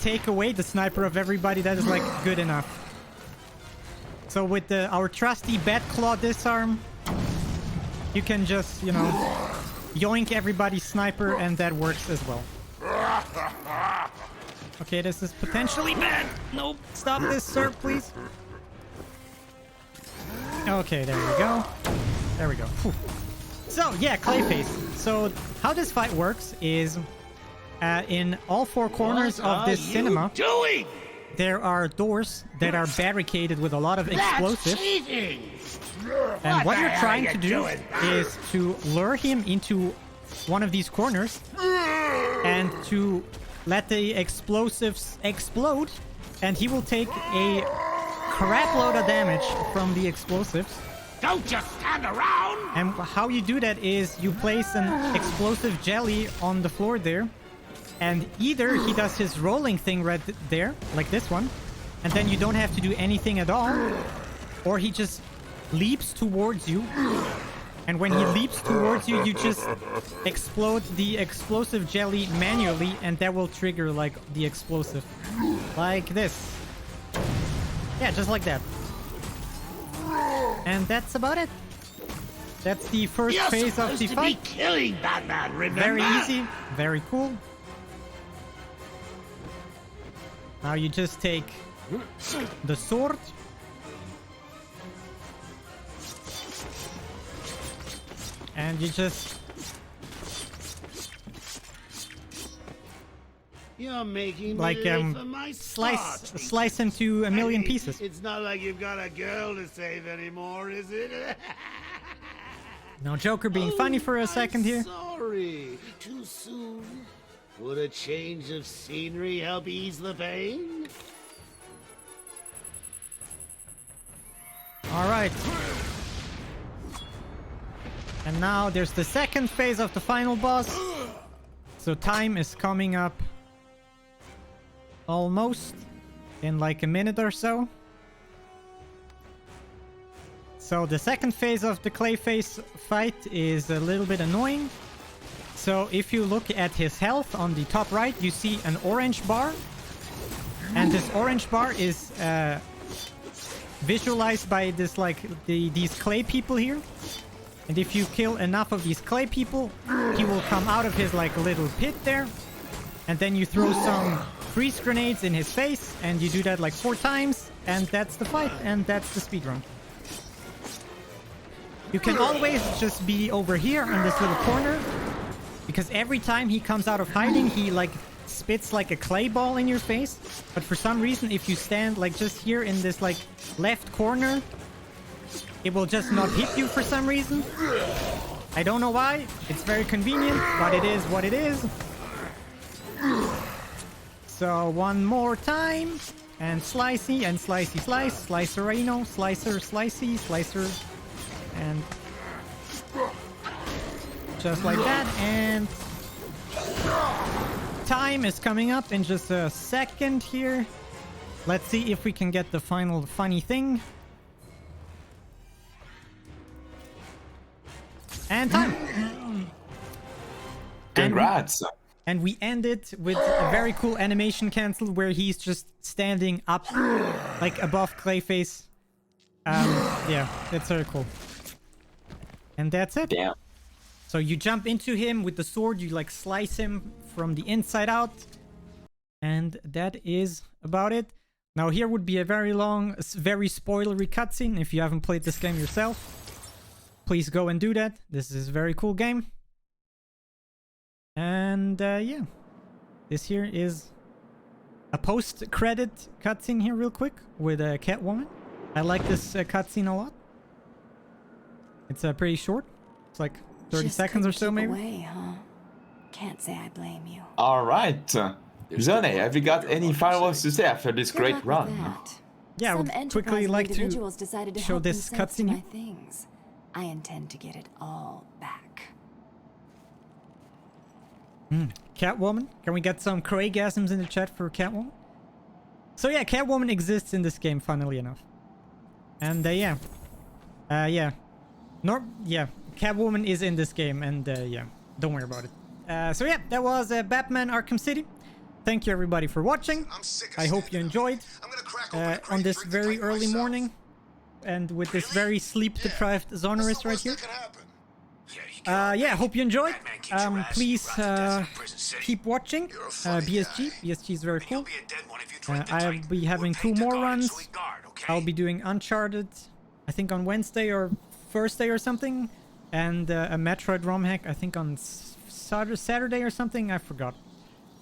take away the sniper of everybody, that is like good enough. So with our trusty bat claw disarm, you can just, you know, yoink everybody's sniper, and that works as well. Okay, this is potentially bad. Nope, stop this, sir, please. Okay, there we go. There we go. Whew. So, yeah, Clayface. So, how this fight works is in all four corners of this cinema, there are doors that are barricaded with a lot of explosives. And what you're trying to do is to lure him into one of these corners and to let the explosives explode, and he will take a crap load of damage from the explosives. Don't just stand around! And how you do that is you place an explosive jelly on the floor there, and either he does his rolling thing right there, like this one, and then you don't have to do anything at all, or he just leaps towards you, and when he leaps towards you, you just explode the explosive jelly manually, and that will trigger like the explosive, like this. Yeah, just like that. And that's about it. That's the first phase of the fight. Be killing Batman, remember? Very easy, very cool. Now you just take the sword. And you just... You're making like slice into a million pieces. It's not like you've got a girl to save anymore, is it? Now Joker being funny for a second here. Sorry, too soon. Would a change of scenery help ease the pain? All right. And now there's the second phase of the final boss. So time is coming up almost in like a minute or so. So the second phase of the Clayface fight is a little bit annoying. So if you look at his health on the top right, you see an orange bar. And this orange bar is visualized by this like these clay people here. And if you kill enough of these clay people, he will come out of his like little pit there. And then you throw some freeze grenades in his face, and you do that like 4 times, and that's the fight, and that's the speedrun. You can always just be over here in this little corner, because every time he comes out of hiding, he like spits like a clay ball in your face. But for some reason, if you stand like just here in this like left corner, it will just not hit you for some reason. I don't know why. It's very convenient, but it is what it is. So one more time. And slicey and slicey slice. Slicerino. Slicer, slicey, slicer. And just like that. And time is coming up in just a second here. Let's see if we can get the final funny thing. And time. Congrats. And we end it with a very cool animation cancel where he's just standing up like above Clayface. Yeah, that's very cool. And that's it. Damn. So you jump into him with the sword, you like slice him from the inside out. And that is about it. Now here would be a very long, very spoilery cutscene. If you haven't played this game yourself, please go and do that. This is a very cool game. And yeah, this here is a post-credit cutscene here real quick with a Catwoman. I like this cutscene a lot. It's pretty short. It's like 30 seconds or so maybe. Away, huh? Can't say I blame you. All right. Zone, have you got any final words to say after this Good great luck with run? that. Yeah, I Some would quickly enterprising like to individuals decided to show help this themselves to cutscene my here. things. I intend to get it all back. Catwoman? Can we get some Craigasms in the chat for Catwoman? So yeah, Catwoman exists in this game, funnily enough. And yeah. Yeah. Catwoman is in this game, and yeah, don't worry about it. So yeah, that was Batman Arkham City. Thank you everybody for watching. I hope you enjoyed on this very early morning and with this very sleep-deprived xoneris right here. Yeah, hope you enjoyed. Please keep watching BSG. BSG is very cool. I'll be having 2 more runs. I'll be doing Uncharted, I think on Wednesday or Thursday or something, and a Metroid ROM hack, I think on Saturday or something, I forgot.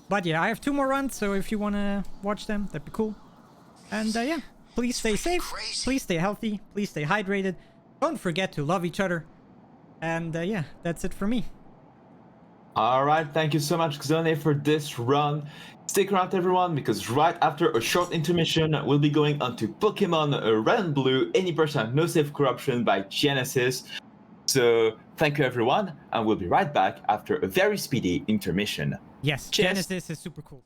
But yeah, I have 2 more runs, so if you want to watch them, that'd be cool. And yeah, please stay safe, please stay healthy, please stay hydrated. Don't forget to love each other. And yeah, that's it for me. Alright, thank you so much, Xone, for this run. Stick around, everyone, because right after a short intermission, we'll be going on to Pokemon Red and Blue 80% No Save Corruption by Genesis. So, thank you, everyone, and we'll be right back after a very speedy intermission. Yes, Cheers. Genesis is super cool.